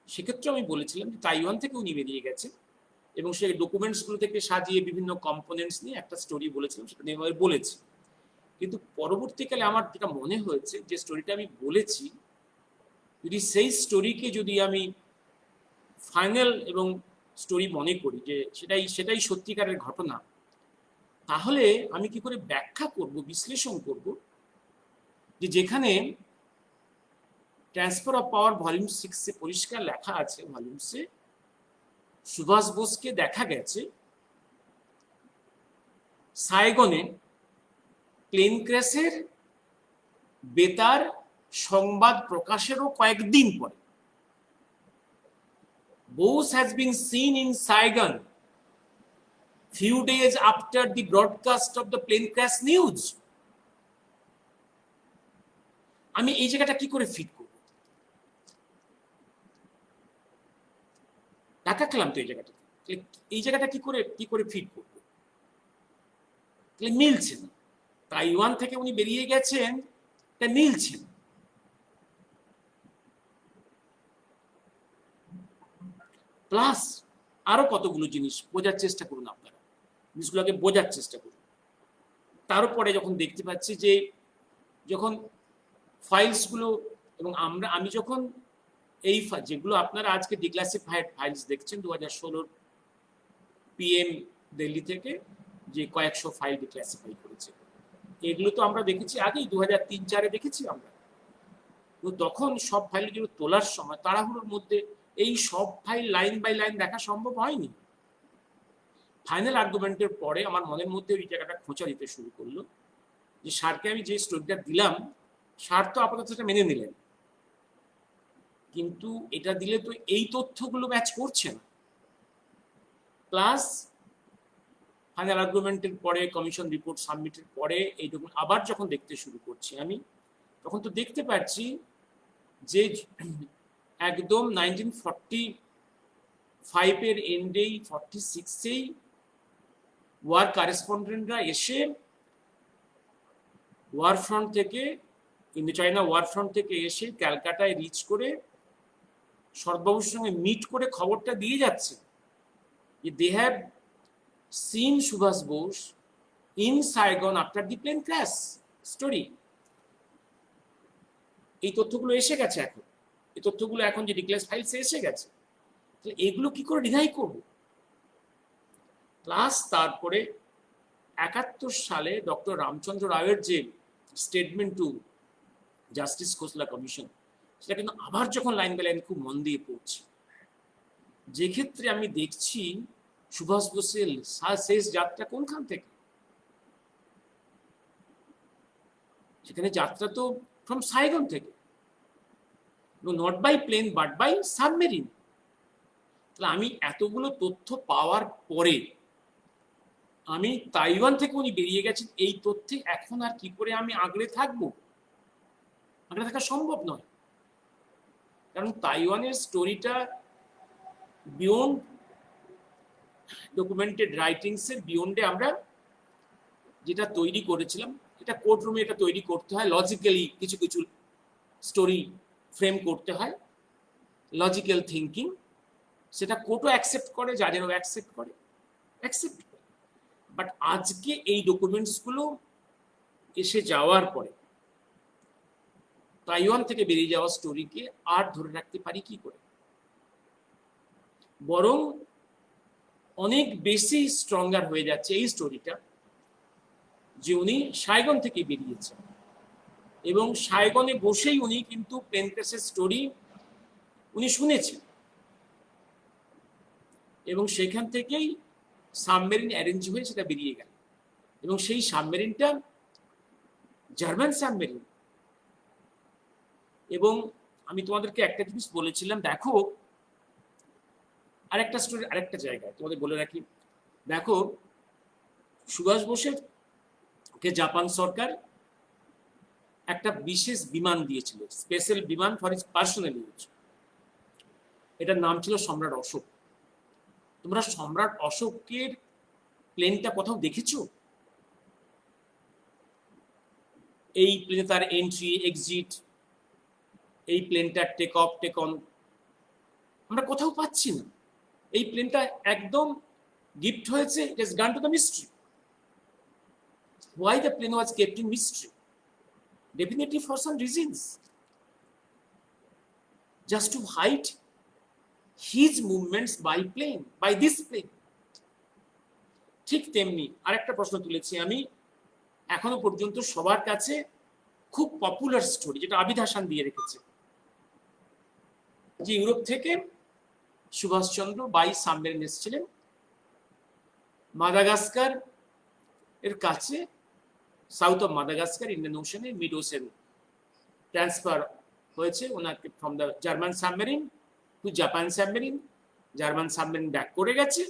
সেক্ষেত্রে আমি বলেছিলাম যে তাইওয়ান থেকে উনি বেরিয়ে গেছে এবং সেই ডকুমেন্টসগুলো থেকে সাজিয়ে বিভিন্ন কম্পোনেন্টস নিয়ে একটা স্টোরি বলেছিলাম, সেটা নিয়ে বলেছি। কিন্তু পরবর্তীকালে আমার যেটা মনে হয়েছে যে স্টোরিটা আমি বলেছি, যদি সেই স্টোরিকে যদি আমি ফাইনাল এবং স্টোরি মনে করি যে সেটাই সত্যিকারের ঘটনা, তাহলে আমি কি করে ব্যাখ্যা করব, বিশ্লেষণ করব যে যেখানে ট্রান্সফার অফ পাওয়ার ভলিউম 6-এ পরিষ্কার লেখা আছে, ভলিউমসে সুভাষ বোসকে দেখা গেছে সাইগনে প্লেন ক্র্যাশের বেতার সংবাদ প্রকাশেরও কয়েকদিন পরে Bose has been seen in Saigon few days after the broadcast of the plane crash news. আমি এই জায়গাটা কি করে ফিট করব? ঢাকা খেলাম তো এই জায়গাটা কি করে ফিট করব? মিলছে না। তাইওয়ান থেকে উনি বেরিয়ে গেছেন, তা মিলছে না। প্লাস আরো কতগুলো জিনিস বোঝার চেষ্টা করুন, আপনারা জিনিসগুলোকে বোঝার চেষ্টা করুন। তারপরে যখন দেখতে পাচ্ছি যে যখন ফাইলসগুলো এবং আমি যখন এই যেগুলো আপনারা আজকে ডিক্লাসিফাইড ফাইলস দেখছেন 2016 PM দিল্লি থেকে যে কয়েকশো ফাইল ডিক্লাসিফাই করেছে, এগুলো তো আমরা দেখেছি আগেই 2003-04 দেখেছি আমরা। তো তখন সব ফাইলগুলো তোলার সময় তাড়াহুড়োর মধ্যে এই সব ফাইল লাইন বাই লাইন দেখা সম্ভব হয়নি। ফাইনাল আর্গুমেন্টের পরে আমার মনের মধ্যে ওই জায়গাটা খোঁচা দিতে শুরু করলো যে স্যারকে আমি যে স্টোরিটা দিলাম, স্যার তো আপাতত সেটা মেনে নিলেন, কিন্তু এটা দিলে তো এই তথ্যগুলো ম্যাচ করছে না। প্লাস ফাইনাল আর্গুমেন্টের পরে কমিশন রিপোর্ট সাবমিটের পরে এইটুকু আবার যখন দেখতে শুরু করছি আমি, তখন তো দেখতে পাচ্ছি যে একদম 1945-এর এন্ডেই 46-এই ওয়ার কারেসপন্ডেন্টরা এসে ওয়ার ফ্রন্ট থেকে, ইন্দো চায়না ওয়ার ফ্রন্ট থেকে এসে ক্যালকাটায় রিচ করে শরৎবাবুর সঙ্গে মিট করে খবরটা দিয়ে যাচ্ছে যে they have seen Subhas Bose in Saigon after the plane crash story. এই তথ্যগুলো এসে গেছে এখন, এই তথ্যগুলো এখন যে ডিক্লেস ফাইলসে এসে গেছে, তাহলে এগুলো কি করে ডিনাই করব? প্লাস তারপরে 71 সালে ডক্টর রামচন্দ্র রায়ের যে statement to justice Khosla commission, সেটা কিন্তু আবার যখন লাইন বাই লাইন খুব মন দিয়ে পড়ছি, যে ক্ষেত্রে আমি দেখছি সুভাষ বোসের শেষ যাত্রা কোনখান থেকে, সেখানে যাত্রা তো ফ্রম সাইগন থেকে, not by plane but by submarine. তাহলে আমি এতগুলো তথ্য পাওয়ার পরে আমি তাইওয়ান থেকে উনি বেরিয়ে গেছেন এই তথ্যে এখন আর কি করে আমি আগলে থাকবো? আগলে থাকা সম্ভব নয়, কারণ তাইওয়ানের স্টোরিটা বিয়ন্ড ডকুমেন্টেড রাইটিংস এর বিয়ন্ডে আমরা যেটা তৈরি করেছিলাম, এটা কোর্ট রুমে এটা তৈরি করতে হয়, লজিক্যালি কিছু কিছু স্টোরি ফ্রেম করতে হয়, লজিক্যাল থিঙ্কিং, সেটা কোর্টও অ্যাকসেপ্ট করে, জাজেরও অ্যাকসেপ্ট করে। বাট আজকে এই ডকুমেন্টসগুলো এসে যাওয়ার পরে তাইওয়ান থেকে বেরিয়ে যাওয়া স্টোরিকে আর ধরে রাখতে পারি কি করে? বরং অনেক বেশি স্ট্রঙ্গার হয়ে যাচ্ছে এই স্টোরিটা যে উনি সাইগন থেকে বেরিয়েছেন এবং সাইগনে বসেই উনি কিন্তু প্লেন ক্র্যাশের স্টোরি উনি শুনেছেন এবং সেখান থেকেই সাবমেরিন অ্যারেঞ্জ হয়ে সেটা বেরিয়ে গেল এবং সেই সাবমেরিনটা জার্মান সাবমেরিন। এবং আমি তোমাদেরকে একটা জিনিস বলেছিলাম, দেখো আরেকটা স্টোরি আরেকটা জায়গায় তোমাদের বলে রাখি, দেখো সুভাষ বোসের কে জাপান সরকার একটা বিশেষ বিমান দিয়েছিল, স্পেশাল বিমান ফর হিজ পার্সোনাল ইউজ। এটার নাম ছিল সম্রাট অশোক। তোমরা সম্রাট অশোকের প্লেনটা কোথাও দেখেছো? এই প্লেনে তার এন্ট্রি এক্সিট, এই প্লেনটার টেক অফ টেক অন আমরা কোথাও পাচ্ছি না। এই প্লেনটা একদম গিফট হয়েছে, ইট ইজ গান to the mystery. Why the plane was kept in mystery? Definitely for some reasons. Just to hide his movements by plane, by this plane. ঠিক তেমনি আরেকটা প্রশ্ন তুলেছি আমি, এখনো পর্যন্ত সবার কাছে খুব পপুলার স্টোরি, যেটা আবিদ হাসান দিয়ে রেখেছে, যে ইউরোপ থেকে সুভাষচন্দ্র বাই সাবমেরিন এসেছিলেন মাদাগাস্কার এর কাছে, সাউথ অফ মাদাগাস্কার, ইন্ডিয়ান ওশনে, মিড ওশেন ট্রান্সফার হয়েছে ওনাকে from the German submarine to Japan submarine, German submarine back করে গেছে,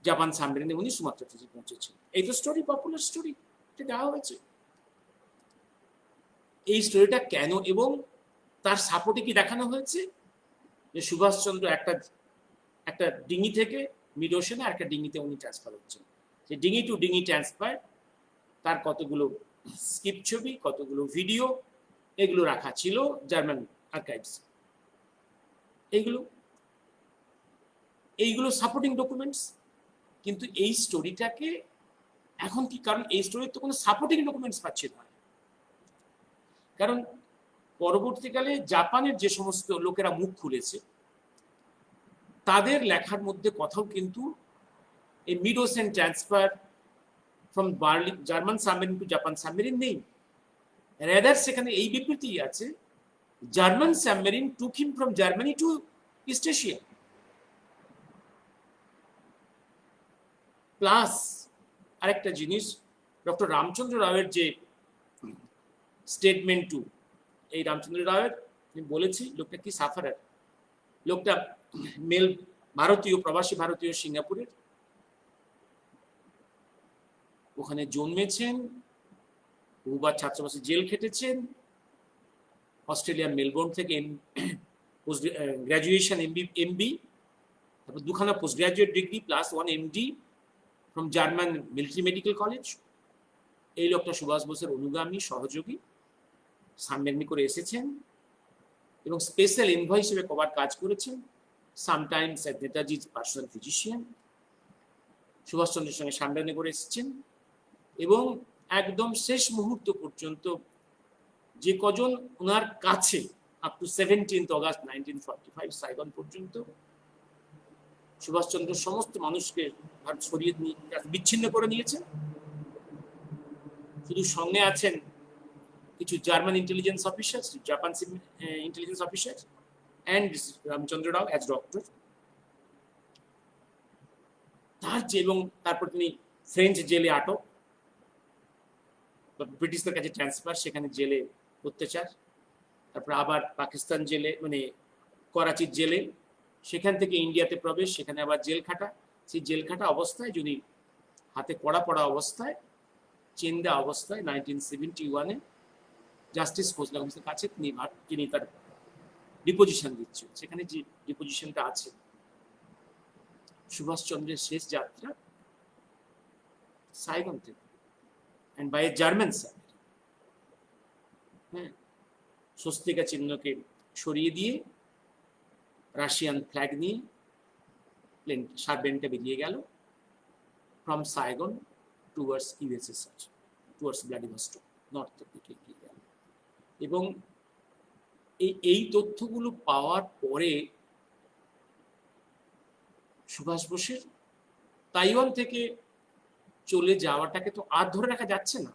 জাপান সাবমেরিনে উনি সুমাত্রাতে পৌঁছেছেন। এই তো স্টোরি, পপুলার স্টোরি, এটা দেওয়া হয়েছে। এই স্টোরিটা কেন এবং তার সাপোর্টে কি দেখানো হয়েছে যে সুভাষচন্দ্র একটা ডিঙি থেকে মিড ওশানে আর একটা ডিঙিতে উনি ট্রান্সফার হচ্ছেন। যে ডিঙি টু ডিঙি ট্রান্সফার, তার কতগুলো স্কিপ ছবি, কতগুলো ভিডিও, এগুলো রাখা ছিল জার্মান আর্কাইভস। এইগুলো সাপোর্টিং ডকুমেন্টস। কিন্তু এই স্টোরিটাকে এখন কি, কারণ এই স্টোরির তো কোনো সাপোর্টিং ডকুমেন্টস পাচ্ছে না, কারণ পরবর্তীকালে জাপানের যে সমস্ত লোকেরা মুখ খুলেছে তাদের লেখার মধ্যে কথাও কিন্তু এই mid ocean transfer from German submarine to Japan submarine নেই। রাদার সেখানে এই বিবৃতি আছে, German submarine took him from Germany to East Asia. Plus আরেকটা জিনিস, ডক্টর রামচন্দ্র রাওয়ের যে স্টেটমেন্ট টু, এই রামচন্দ্র রাওয়ের বলেছি লোকটা কি সাফারার, লোকটা মেল ভারতীয়, প্রবাসী ভারতীয়, সিঙ্গাপুরের, ওখানে জন্মেছেন, বহুবার ছাত্রাবাসে জেল খেটেছেন, অস্ট্রেলিয়ার মেলবোর্ন থেকে গ্র্যাজুয়েশন এমবি, তারপর দুখানা post graduate degree plus 1 MD from German military medical college. এই লোকটা সুভাষ বোসের অনুগামী, সহযোগী, সাবমেরিনে করে এসেছেন এবং স্পেশাল এনভয় হিসেবে কবার কাজ করেছেন, সামটাইমস অ্যাজ নেতাজির পার্সোনাল ফিজিশিয়ান। সুভাষচন্দ্রের সঙ্গে সাবমেরিনে করে এসেছেন এবং একদম শেষ মুহূর্ত পর্যন্ত যে কজন ওনার কাছে আপ টু 17 অগাস্ট 1945 সাইগন পর্যন্ত সুভাষচন্দ্র সমস্ত মানুষকে সরিয়ে বিচ্ছিন্ন করে নিয়েছেন। শুধু সঙ্গে আছেন কিছু German intelligence officer, Japan intelligence officer and Ramchandra Rao as doctor. এবং তারপর তিনি ফ্রেঞ্চ জেলে আটক, ব্রিটিশদের কাছে ট্রান্সফার, সেখানে জেলে অত্যাচার, তারপর আবার পাকিস্তান জেলে, মানে করাচির জেলে, সেখান থেকে ইন্ডিয়াতে প্রবেশ, সেখানে আবার জেল খাটা। সেই জেল খাটা অবস্থায়, যদি হাতে কড়া পড়া অবস্থায়, চেন্দা অবস্থায় 1971-এ জাস্টিস ফজলে হাফিজের কাছে তিনি তার ডিপোজিশন দিচ্ছেন। সেখানে যে ডিপোজিশনটা আছে, সুভাষচন্দ্রের শেষ যাত্রা সাইগন থেকে and by a German side, হ্যাঁ, স্বস্তিকা চিহ্নকে সরিয়ে দিয়ে রাশিয়ান ফ্ল্যাগ নিয়ে প্লেন সাবমেরিনটা বেরিয়ে গেল from Saigon towards USSR, towards Vladivostok, নর্থের দিকে এগিয়ে গেল। এবং এই তথ্যগুলো পাওয়ার পরে সুভাষ বোসের তাইওয়ান থেকে চলে যাওয়াটাকে তো আর ধরে রাখা যাচ্ছে না।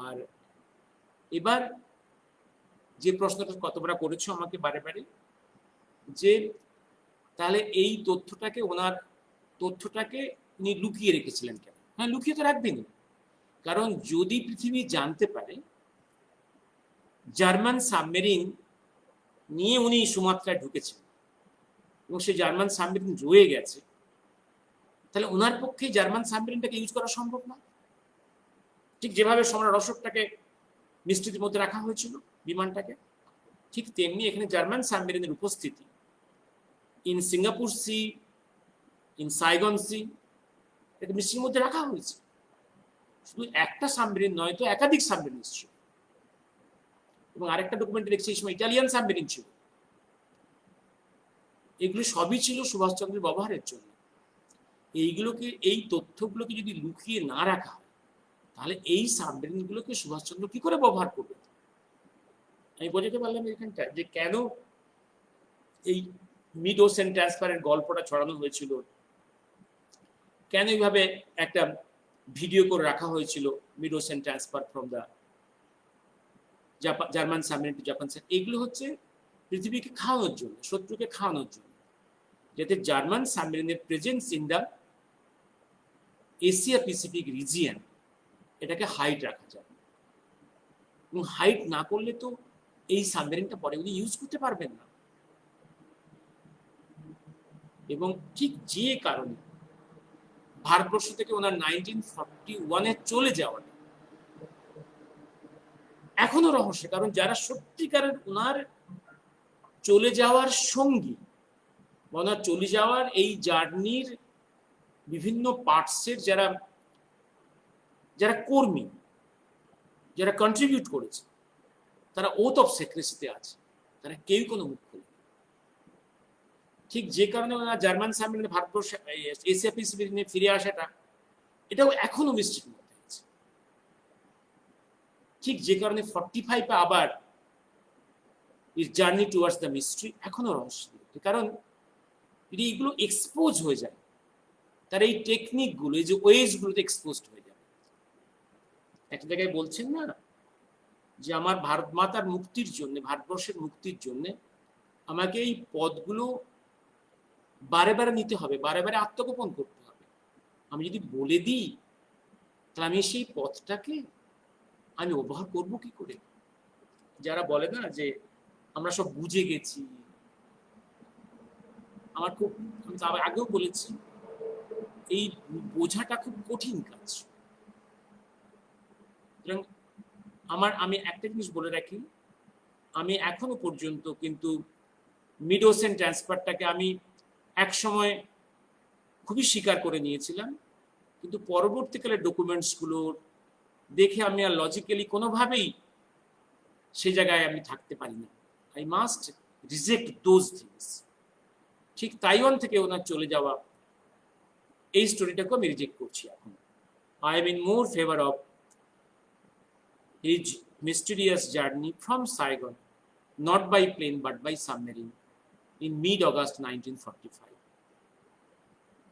আর এবার যে প্রশ্নটা কতবার করেছো আমাকে বারে বারে, যে তাহলে এই তথ্যটাকে উনি লুকিয়ে রেখেছিলেন কেন? হ্যাঁ, লুকিয়ে তো রাখবেনি, কারণ যদি পৃথিবী জানতে পারে জার্মান সাবমেরিন নিয়ে উনি সুমাত্রায় ঢুকেছেন এবং সেই জার্মান সাবমেরিন রয়ে গেছে, তাহলে ওনার পক্ষে জার্মান সাবমেরিনটাকে ইউজ করা সম্ভব না। ঠিক যেভাবে সম্রাট অশোকটাকে নিশ্চিতির মধ্যে রাখা হয়েছিল বিমানটাকে, ঠিক তেমনি এখানে জার্মান সাবমেরিনের উপস্থিতি in Singapore sea, in Saigon sea, এটা মিস্ট্রির মধ্যে রাখা হয়েছে। শুধু একটা সাবমেরিন নয়, তো একাধিক সাবমেরিন ছিল। এবং আরেকটা ডকুমেন্টে দেখছি এই সময় ইটালিয়ান সাবমেরিন ছিল। এগুলো সবই ছিল সুভাষচন্দ্রের ব্যবহারের জন্য। এই তথ্যগুলোকে যদি লুকিয়ে না রাখা হয়, তাহলে এই সাবমেরিনগুলোকে সুভাষচন্দ্র কি করে ব্যবহার করবে? আমি বোঝাতে পারলাম এখানটা যে কেন এই মিড ওশেন ট্রান্সফারের গল্পটা ছড়ানো হয়েছিল, কেন এইভাবে একটা ভিডিও করে রাখা হয়েছিল mid ocean transfer from the German submarine to Japan. এগুলো হচ্ছে পৃথিবীকে খাওয়ানোর জন্য, শত্রুকে খাওয়ানোর জন্য, যাতে জার্মান সাবমেরিনের presence in the Asia Pacific region এটাকে হাইট রাখা যায়, এবং হাইট না করলে তো এই সাবমেরিনটা পরে উনি ইউজ করতে পারবেন না। এবং ঠিক যে কারণে ভারতবর্ষ থেকে ওনার 1941-এ চলে যাওয়াটা এখনো রহস্য, কারণ যারা সত্যিকারের ওনার চলে যাওয়ার সঙ্গী, ওনার চলে যাওয়ার এই জার্নির বিভিন্ন পার্টসের যারা যারা কর্মী, যারা কন্ট্রিবিউট করেছে, তারা ওথ অফ সেক্রেসিতে আছে, তারা কেউ কোনো মুখ খুলে। ঠিক যে কারণে ওনার জার্মান সাবমেরিনে ভারতবর্ষ এশিয়া প্যাসিফিক নিয়ে ফিরে আসাটা, এটাও এখনো মিস্ট্রির মধ্যে আছে। ঠিক যে কারণে 45-এ আবার জার্নি টুয়ার্ডস দ্য মিস্ট্রি এখনো রহস্য, কারণ যদি এগুলো এক্সপোজ হয়ে যায়, তার এই টেকনিকগুলো, এই যে ওয়েজগুলোতে এক্সপোজড হয়ে যাবে। একটা জায়গায় বলছেন না যে আমার ভারত মাতার মুক্তির জন্য, ভারতবর্ষের মুক্তির জন্য আমাকে এই পদগুলো বারে বারে নিতে হবে, বারে বারে আত্মগোপন করতে হবে। আমি যদি বলে দিই, তাহলে আমি সেই পথটাকে আমি ব্যবহার করবো কি করে? যারা বলে না যে আমরা সব বুঝে গেছি, আমার খুব, আমি তো আগেও বলেছি, এই বোঝাটা খুব কঠিন কাজ। আমি একটা জিনিস বলে রাখি, আমি এখনো পর্যন্ত কিন্তু মিড ওশেন ট্রান্সফারটাকে আমি এক সময় খুবই স্বীকার করে নিয়েছিলাম, কিন্তু পরবর্তীকালে ডকুমেন্টসগুলো দেখে আমি আর লজিক্যালি কোনোভাবেই সেই জায়গায় আমি থাকতে পারি না। I must reject those things. ঠিক তাইওয়ান থেকে ওনার চলে যাওয়া এই স্টোরিটাকে আমি রিজেক্ট করছি এখন। I am in more favour of his mysterious journey from Saigon, not by plane but by submarine, in mid-August 1945.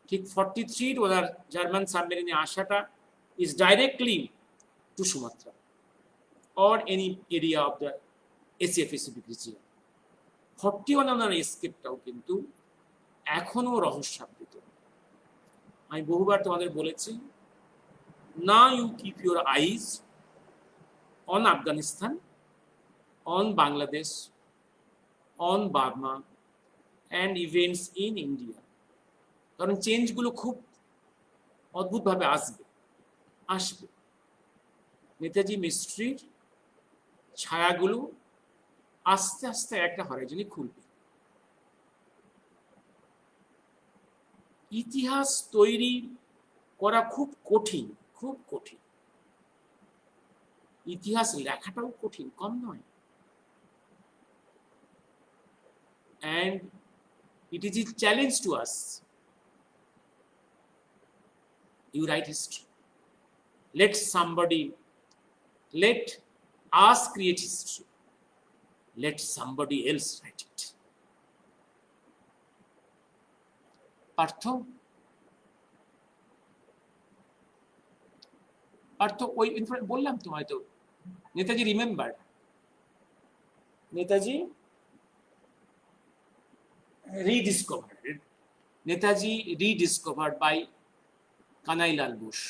ঠিক 43 ওনার জার্মান সাবমেরিনে আসাটা is directly to Sumatra or any area of the Asia Pacific region. 41 ওনার এসকেপটাও কিন্তু এখনো রহস্যাবৃত। আমি বহুবার তোমাদের বলেছি, now you keep your eyes on Afghanistan, on Bangladesh, on Burma and events in India, কারণ চেঞ্জগুলো খুব অদ্ভুতভাবে আসবে। নেতাজি মিস্ট্রির ছায়াগুলো আস্তে আস্তে একটা হরাইজনে খুলবে। ইতিহাস তৈরি করা খুব কঠিন, খুব কঠিন। ইতিহাস লেখাটাও কঠিন, কম নয়। And it is a challenge to us. You write history. Let us create history. Let somebody else write it. Partha ওই বললাম তোমায় তো, Netaji remember, Netaji rediscovered by Kanailal Bose.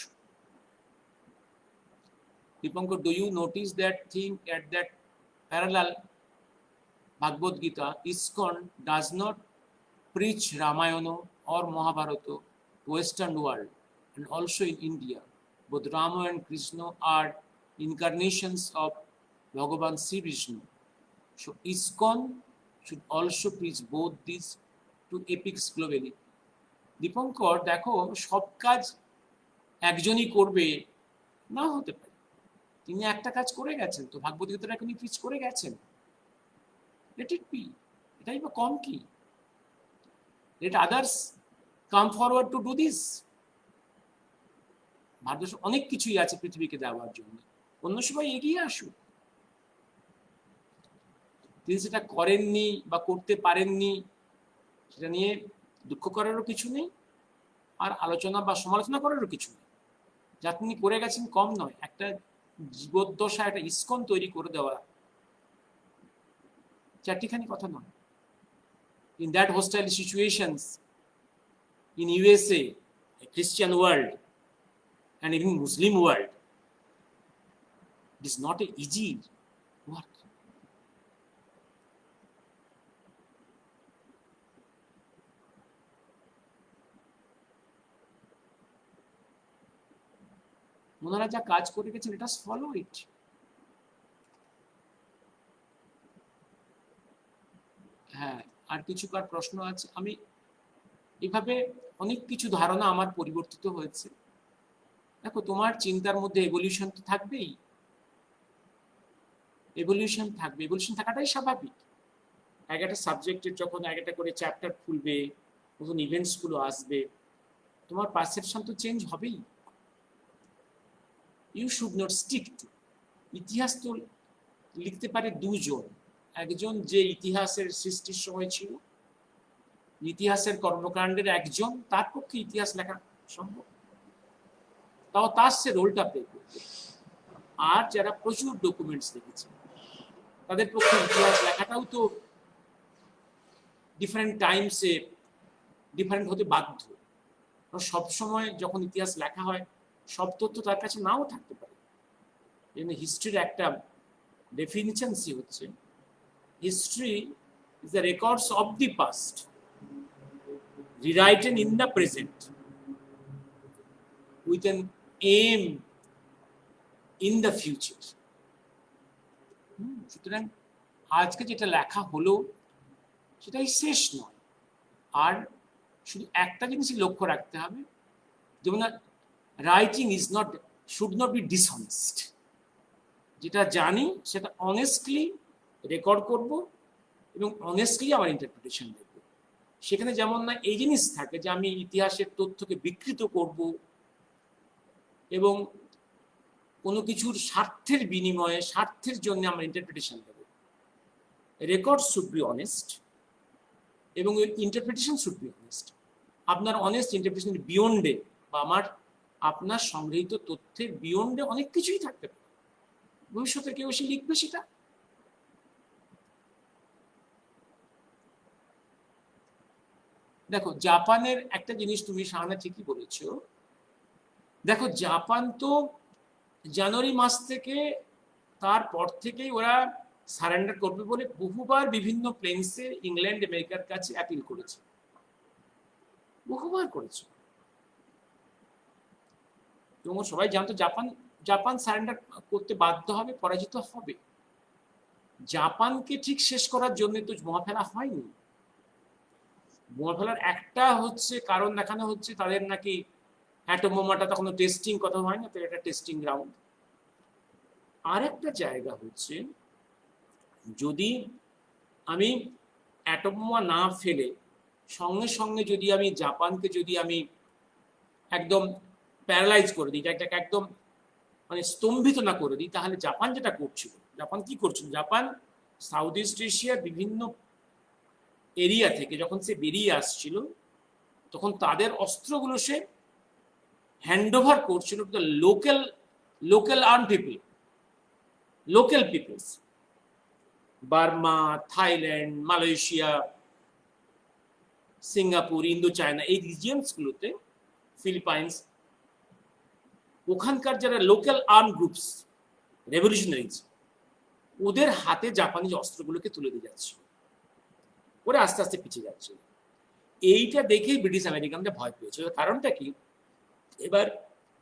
Dipankar, do you notice that thing at that parallel? Bhagavad Gita, ISKCON does not preach Ramayana or Mahabharata to Western world, and also in India. Both Rama and Krishna are incarnations of Bhagavan Sri Vishnu. So ISKCON should also preach both these two epics globally. Dipankar, দেখো, সব কাজ একজনই করবে না হতে পারে। তিনি একটা কাজ করে গেছেন, তো ভাগবত গীতাটা তিনি প্রিচ করে গেছেন। লেট ইট বি, এটাই বা কম কি? Let others come forward to do this. Bharatvarsha অনেক কিছুই আছে পৃথিবীকে দেওয়ার জন্য, অন্য সবাই এগিয়ে আসুক। তিনি সেটা করেননি বা করতে পারেননি, সেটা নিয়ে দুঃখ করারও কিছু নেই, আর আলোচনা বা সমালোচনা করারও কিছু নেই। যা তিনি করে গেছেন কম নয়। একটা জীবদ্দশা, একটা ইস্কন তৈরি করে দেওয়া চারটিখানি কথা নয়। In that hostile situations in USA, a Christian world, and even Muslim world, it is not an easy work. ওনারা যা কাজ করে গেছেন, let us follow it. হ্যাঁ, আর কিছু কার প্রশ্ন আছে? আমি এভাবে অনেক কিছু ধারণা আমার পরিবর্তিত হয়েছে। দেখো, তোমার চিন্তার মধ্যে এভলিউশন তো থাকবেই, এভলিউশন থাকবে, এভলিউশন থাকাটাই স্বাভাবিক। এক একটা সাবজেক্টের যখন এক একটা করে চ্যাপ্টার খুলবে, নতুন ইভেন্টস গুলো আসবে, তোমার পারসেপশন তো চেঞ্জ হবেই। You should not stick to. ইতিহাস তো লিখতে পারে দুজন, একজন যে ইতিহাসের সৃষ্টির সময় ছিল, ইতিহাসের কর্মকাণ্ডের একজন, তার পক্ষে ইতিহাস লেখা সম্ভব, তাও তার সে রোলটা প্লে করবে। আর যারা প্রচুর ডকুমেন্টস লিখেছে, তাদের পক্ষে ইতিহাস লেখাটাও তো ডিফারেন্ট টাইমসে ডিফারেন্ট হতে বাধ্য। সবসময় যখন ইতিহাস লেখা হয়, সব তথ্য তার কাছে নাও থাকতে পারে। হিস্ট্রির একটা ডেফিনিশনসই হচ্ছে, history is the records of the past rewritten in the present with an aim in the future. সুতরাং আজকে যেটা লেখা হলো সেটাই শেষ নয়। আর শুধু একটা জিনিসই লক্ষ্য রাখতে হবে, যেমন writing is not, should not be dishonest. যেটা জানি সেটা অনেস্টলি রেকর্ড করব এবং অনেস্টলি আমার ইন্টারপ্রিটেশন দেব। সেখানে যেমন না এই জিনিস থাকে যে আমি ইতিহাসের তথ্যকে বিকৃত করব এবং কোনো কিছুর স্বার্থের বিনিময়ে, স্বার্থের জন্য আমার ইন্টারপ্রিটেশন দেব। রেকর্ড শুড বি অনেস্ট এবং ইন্টারপ্রিটেশন শুড বি অনেস্ট। আপনার অনেস্ট ইন্টারপ্রিটেশন বিয়ন্ডে, বা আপনার সংগৃহীত তথ্যের বিয়ন্ডে অনেক কিছুই থাকতে পারে। ভবিষ্যতে কেউ এসে লিখবে সেটা। দেখো, জাপানের একটা জিনিস তুমি সামনে ঠিকই বলেছো। দেখো, জাপান তো জানুয়ারি মাস থেকে, তারপর থেকেই ওরা সারেন্ডার করবে বলে বহুবার বিভিন্ন প্লেন্সে ইংল্যান্ড আমেরিকার কাছে অ্যাপিল করেছে, বহুবার করেছে। তোমরা সবাই জানতো জাপান সারেন্ডার করতে বাধ্য হবে, পরাজিত হবে। জাপানকে ঠিক শেষ করার জন্য তো বোমা ফেলা হয়নি। বোমা ফেলার একটা হচ্ছে কারণ দেখানো হচ্ছে, তাদের নাকি অ্যাটম বোমাটা তখন টেস্টিং কথা হয় না, তো এটা টেস্টিং গ্রাউন্ড। আর একটা জায়গা হচ্ছে, যদি আমি অ্যাটম বোমা না ফেলে সঙ্গে সঙ্গে যদি আমি জাপানকে একদম প্যারালাইজ করে দিই, এটাকে একদম মানে স্তম্ভিত না করে দিই, তাহলে জাপান যেটা করছিল, জাপান কি করছিল, জাপান সাউথ ইস্ট এশিয়ার বিভিন্ন এরিয়া থেকে যখন সে বেরিয়ে আসছিল, তখন তাদের অস্ত্রগুলো সে হ্যান্ড ওভার করছিল to the local arm people, local peoples. Burma, Thailand, Malaysia, Singapore, Indo China, এই রিজিয়নসগুলোতে, ফিলিপাইন্স, ওখানকার যারা লোকাল আর্ম গ্রুপস, রেভলিউশনারিজ, ওদের হাতে জাপানি অস্ত্রগুলোকে তুলে দিয়ে যাচ্ছে, ওরা আস্তে আস্তে পিছিয়ে যাচ্ছে। এইটা দেখেই ব্রিটিশ আমেরিকানরা ভয় পেয়েছে। কারণটা কি, এবার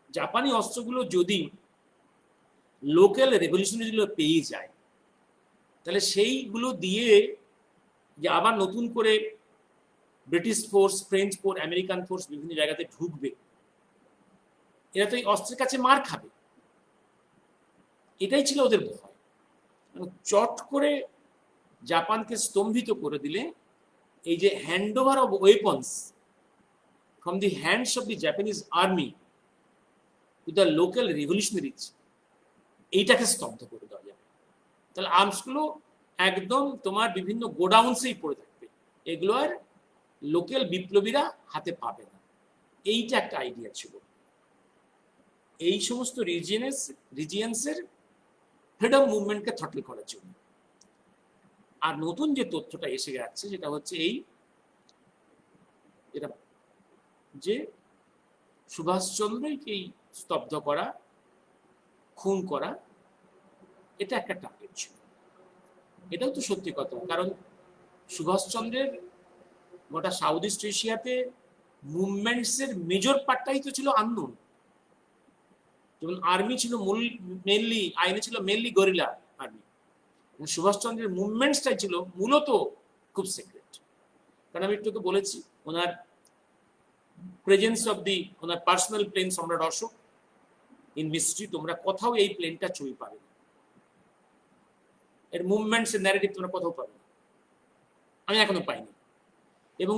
জাপানি অস্ত্রগুলো যদি লোকাল রেভলিউশনারিগুলো পেয়ে যায়, তাহলে সেইগুলো দিয়ে যে আবার নতুন করে British force, French force, American force বিভিন্ন জায়গাতে ঢুকবে, এরা তো এই অস্ত্রের কাছে মার খাবে। এটাই ছিল ওদের ভয়। চট করে জাপানকে স্তম্ভিত করে দিলে এই যে hand over of weapons from the hands of the Japanese army two the local রিভলিউশনারিজ, এইটাকে স্তব্ধ করে দেওয়া যাবে। তাহলে আর্মসগুলো একদম তোমার বিভিন্ন গোডাউন্সেই পড়ে থাকবে, এগুলো আর লোকাল বিপ্লবীরা হাতে পাবে না। এইটা একটা আইডিয়া ছিল এই সমস্ত রিজিয়ন্সের ফ্রিডম মুভমেন্টকে থ্রটল করার জন্য। আর নতুন যে তথ্যটা এসে যাচ্ছে সেটা হচ্ছে এই, এটা যে সুভাষচন্দ্রকেই স্তব্ধ করা, খুন করা, এটা একটা টার্গেট ছিল। এটাও তো সত্যি কথা, কারণ সুভাষচন্দ্রের গোটা সাউথ ইস্ট এশিয়াতে মুভমেন্টসের মেজর পার্টটাই তো ছিল আননোন। যেমন আর্মি ছিল মেনলি, আইনে ছিল মেনলি গরিলা আর্মি, সুভাষচন্দ্রের মুভমেন্টসটাই ছিল মূলত খুব সিক্রেট। কারণ আমি একটু বলেছি, ওনার প্রেজেন্স অফ দি, ওনার personal plane Samrat Ashok in mystery, তোমরা কোথাও এই প্লেনটা ছবি পাবে না, এর মুভমেন্টস এর ন্যারেটিভ তোমরা কোথাও পাবে না, আমি এখনো পাইনি। এবং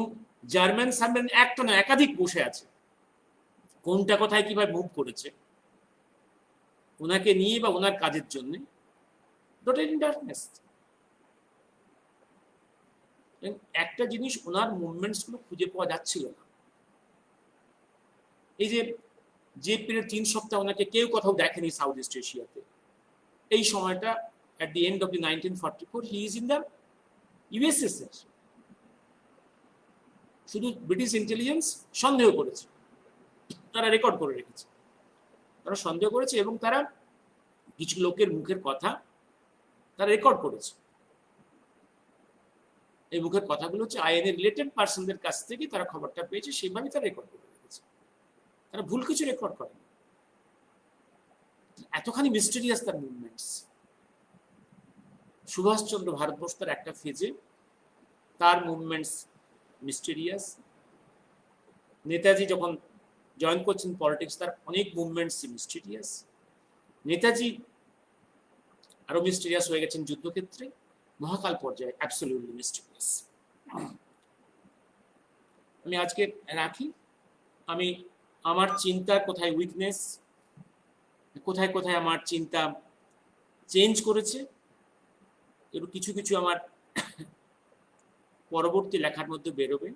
জার্মান সাবমেরিন একটা না একাধিক বসে আছে, কোনটা কোথায় কিভাবে মুভ করেছে ওনাকে নিয়ে বা ওনার কাজের জন্য, টোটাল ইন ডার্কনেস। একটা জিনিস, ওনার মুভমেন্টস গুলো খুঁজে পাওয়া যাচ্ছিল না। এই যে পিরিয়ড 3 সপ্তাহ ওনাকে কেউ কোথাও দেখেনি সাউথ ইস্ট এশিয়াতে, এই সময়টা at the end of the 1944 he is in the USSR। শুধু ব্রিটিশ ইন্টেলিজেন্স সন্দেহ করেছে, তারা রেকর্ড করে রেখেছে, তারা সন্দেহ করেছে এবং তারা কিছু লোকের মুখের কথা তারা রেকর্ড করেছে। এই মুখের কথাগুলো হচ্ছে আইএনএ রিলেটেড পার্সনদের কাছ থেকে তারা খবরটা পেয়েছে, সেইভাবে তারা রেকর্ড করে রেখেছে, তারা ভুল কিছু রেকর্ড করেনি। এতখানি মিস্টেরিয়াস তার মুভমেন্টস। সুভাষচন্দ্র ভারতবর্ষের একটা ফেজে তার মুভমেন্টস মিস্টেরিয়াস। নেতাজি যখন জয়েন করছেন পলিটিক্স, তার অনেক মুভমেন্টস মিস্টেরিয়াস। নেতাজি আরো মিস্টেরিয়াস হয়ে গেছেন যুদ্ধক্ষেত্রে, মহাকাল পর্যায়ে অ্যাবসলিউটলি মিস্টেরিয়াস। আমি আজকে রাখি, আমি আমার চিন্তার কোথায় উইকনেস, কোথায় কোথায় আমার চিন্তা চেঞ্জ করেছে, এবং কিছু কিছু আমার পরবর্তী লেখার মধ্যে বেরোবে,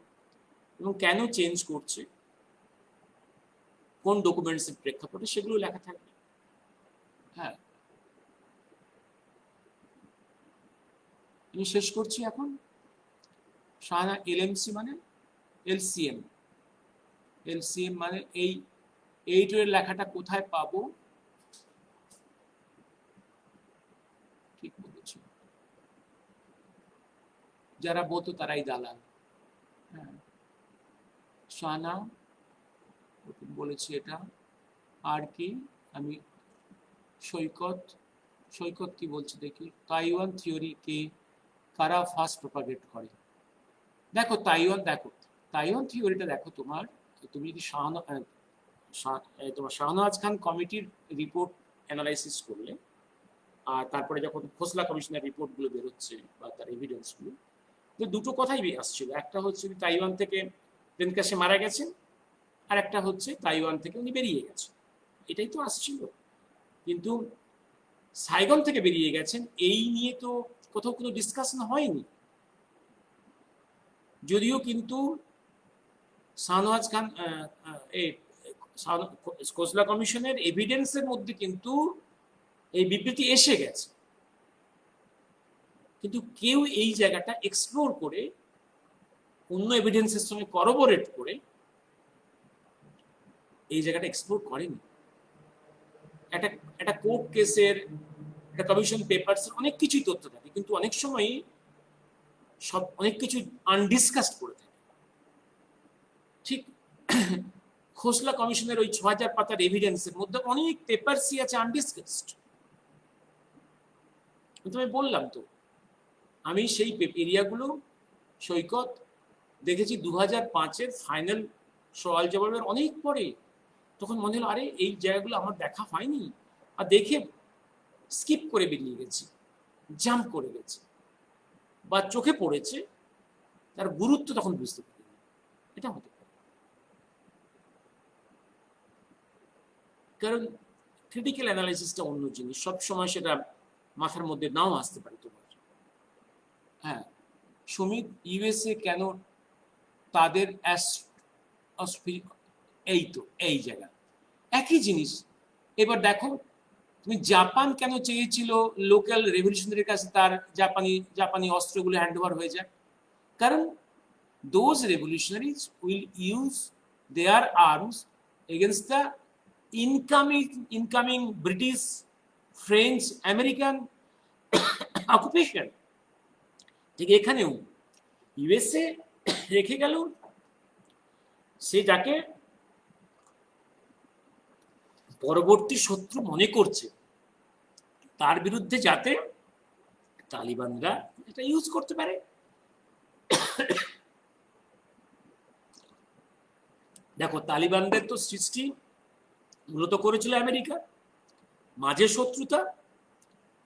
এবং কেন চেঞ্জ করছে, কোন ডকুমেন্টসের প্রেক্ষাপটে, সেগুলো লেখা থাকবে। হ্যাঁ, আমি শেষ করছি এখন। শাহানা এলএমসি মানে এলসিএম, এলসিএম মানে এই লেখাটা কোথায় পাবো, ঠিক বলেছি, যারা বলতো তারাই দালাল। হ্যাঁ, শাহানা বলেছি এটা। আর কি আমি সৈকত কি বলছে দেখি, তাইওয়ান থিওরি কে কারা ফার্স্ট প্রপাগেট করে। দেখো তাইওয়ান থিওরিটা দেখো, তুমি যদি তোমার শাহনওয়াজ খান কমিটির রিপোর্ট অ্যানালাইসিস করলে, আর তারপরে যখন খোসলা কমিশনের রিপোর্টগুলো বেরোচ্ছে বা তার এভিডেন্সগুলো, তো দুটো কথাই আসছিল। একটা হচ্ছে তাইওয়ান থেকে প্লেনক্রাশে মারা গেছেন, আর একটা হচ্ছে তাইওয়ান থেকে উনি বেরিয়ে গেছেন, এটাই তো আসছিল। কিন্তু সাইগন থেকে বেরিয়ে গেছেন এই নিয়ে তো কোথাও কোনো ডিসকাশন হয়নি। যদিও কিন্তু শাহনওয়াজ খান খোসলা কমিশনের এভিডেন্সের মধ্যে কিন্তু এই বিবৃতি এসে গেছে, কিন্তু কেউ এই জায়গাটা এক্সপ্লোর করে অন্য এভিডেন্সের সঙ্গে করবোরেট করে এই জায়গাটা এক্সপ্লোর করেনি। একটা কোর্ট কেসের, একটা কমিশন পেপারস অনেক কিছুই তথ্য থাকে, কিন্তু অনেক সময় অনেক কিছু আনডিসকাসড করে থাকে। ঠিক খোসলা কমিশনের ওই 6000 পাতার এভিডেন্সের মধ্যে অনেক পেপারসই আছে আনডিসকাসড। আমি বললাম তো, আমি সেই এরিয়াগুলো সৈকত দেখেছি 2005-এর ফাইনাল সওয়াল জবাবের অনেক পরে। তখন মনে হলো আরে এই জায়গাগুলো আমার দেখা হয়নি, আর দেখে স্কিপ করে বেরিয়ে গেছি, জাম্প করে গেছি, বা চোখে পড়েছে, তার গুরুত্ব তখন বুঝতে পারিনি। এটা হতে পারে, কারণ ক্রিটিক্যাল অ্যানালাইসিসটা অন্য জিনিস, সবসময় সেটা মাথার মধ্যে নাও আসতে পারে তোমার। হ্যাঁ, সুমিত ইউএসএ কেন তাদের এই জায়গা একই জিনিস। এবার দেখো, তুমি জাপান কেন চেয়েছিল লোকাল রেভলিউশনারির কাছে তার জাপানি অস্ত্রগুলো হ্যান্ড ওভার হয়ে যায়? কারণ those revolutionaries will use their arms against the incoming British, French, American occupation। ঠিক এখানেও ইউএসএ রেখে গেল সে যাকে পরবর্তী শত্রু মনে করছে, তার বিরুদ্ধে যাতে তালিবানরা এটা ইউজ করতে পারে। দেখো, তালিবানদের তো সৃষ্টি মূলত করেছিল আমেরিকা, মাঝে শত্রুতা,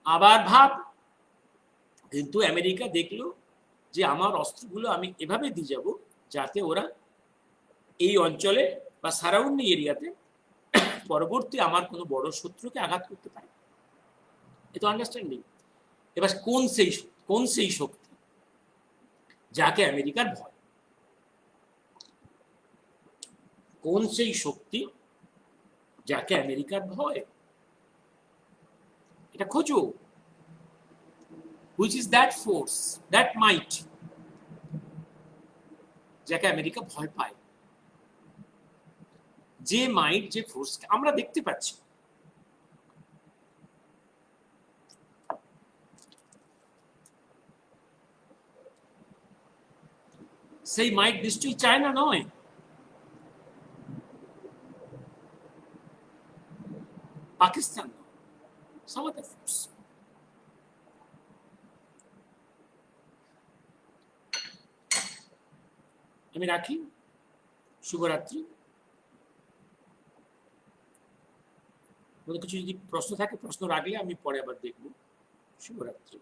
আবার ভাব, কিন্তু আমেরিকা দেখলো যে আমার অস্ত্রগুলো আমি এভাবে দিয়ে যাব যাতে ওরা এই অঞ্চলে বা সারাউন্ডিং এরিয়াতে পরবর্তী আমার কোনো বড় শত্রুকে আঘাত করতে পারে। এটা আন্ডারস্ট্যান্ডিং। এবার কোন সেই শক্তি যাকে আমেরিকার ভয়? কোন সেই শক্তি যাকে আমেরিকার ভয়? এটা খোঁজো। which is that force, that might যাকে আমেরিকা ভয় পায়, যে মাইট, যে ফোর্স আমরা দেখতে পাচ্ছি। সেই মাইট নিশ্চয়ই চায়না নয়, পাকিস্তান নয়, some other force। আমি রাখি। শুভরাত্রি। কোনো কিছু যদি প্রশ্ন থাকে প্রশ্ন রাখলে আমি পরে আবার দেখব। শুভরাত্রি।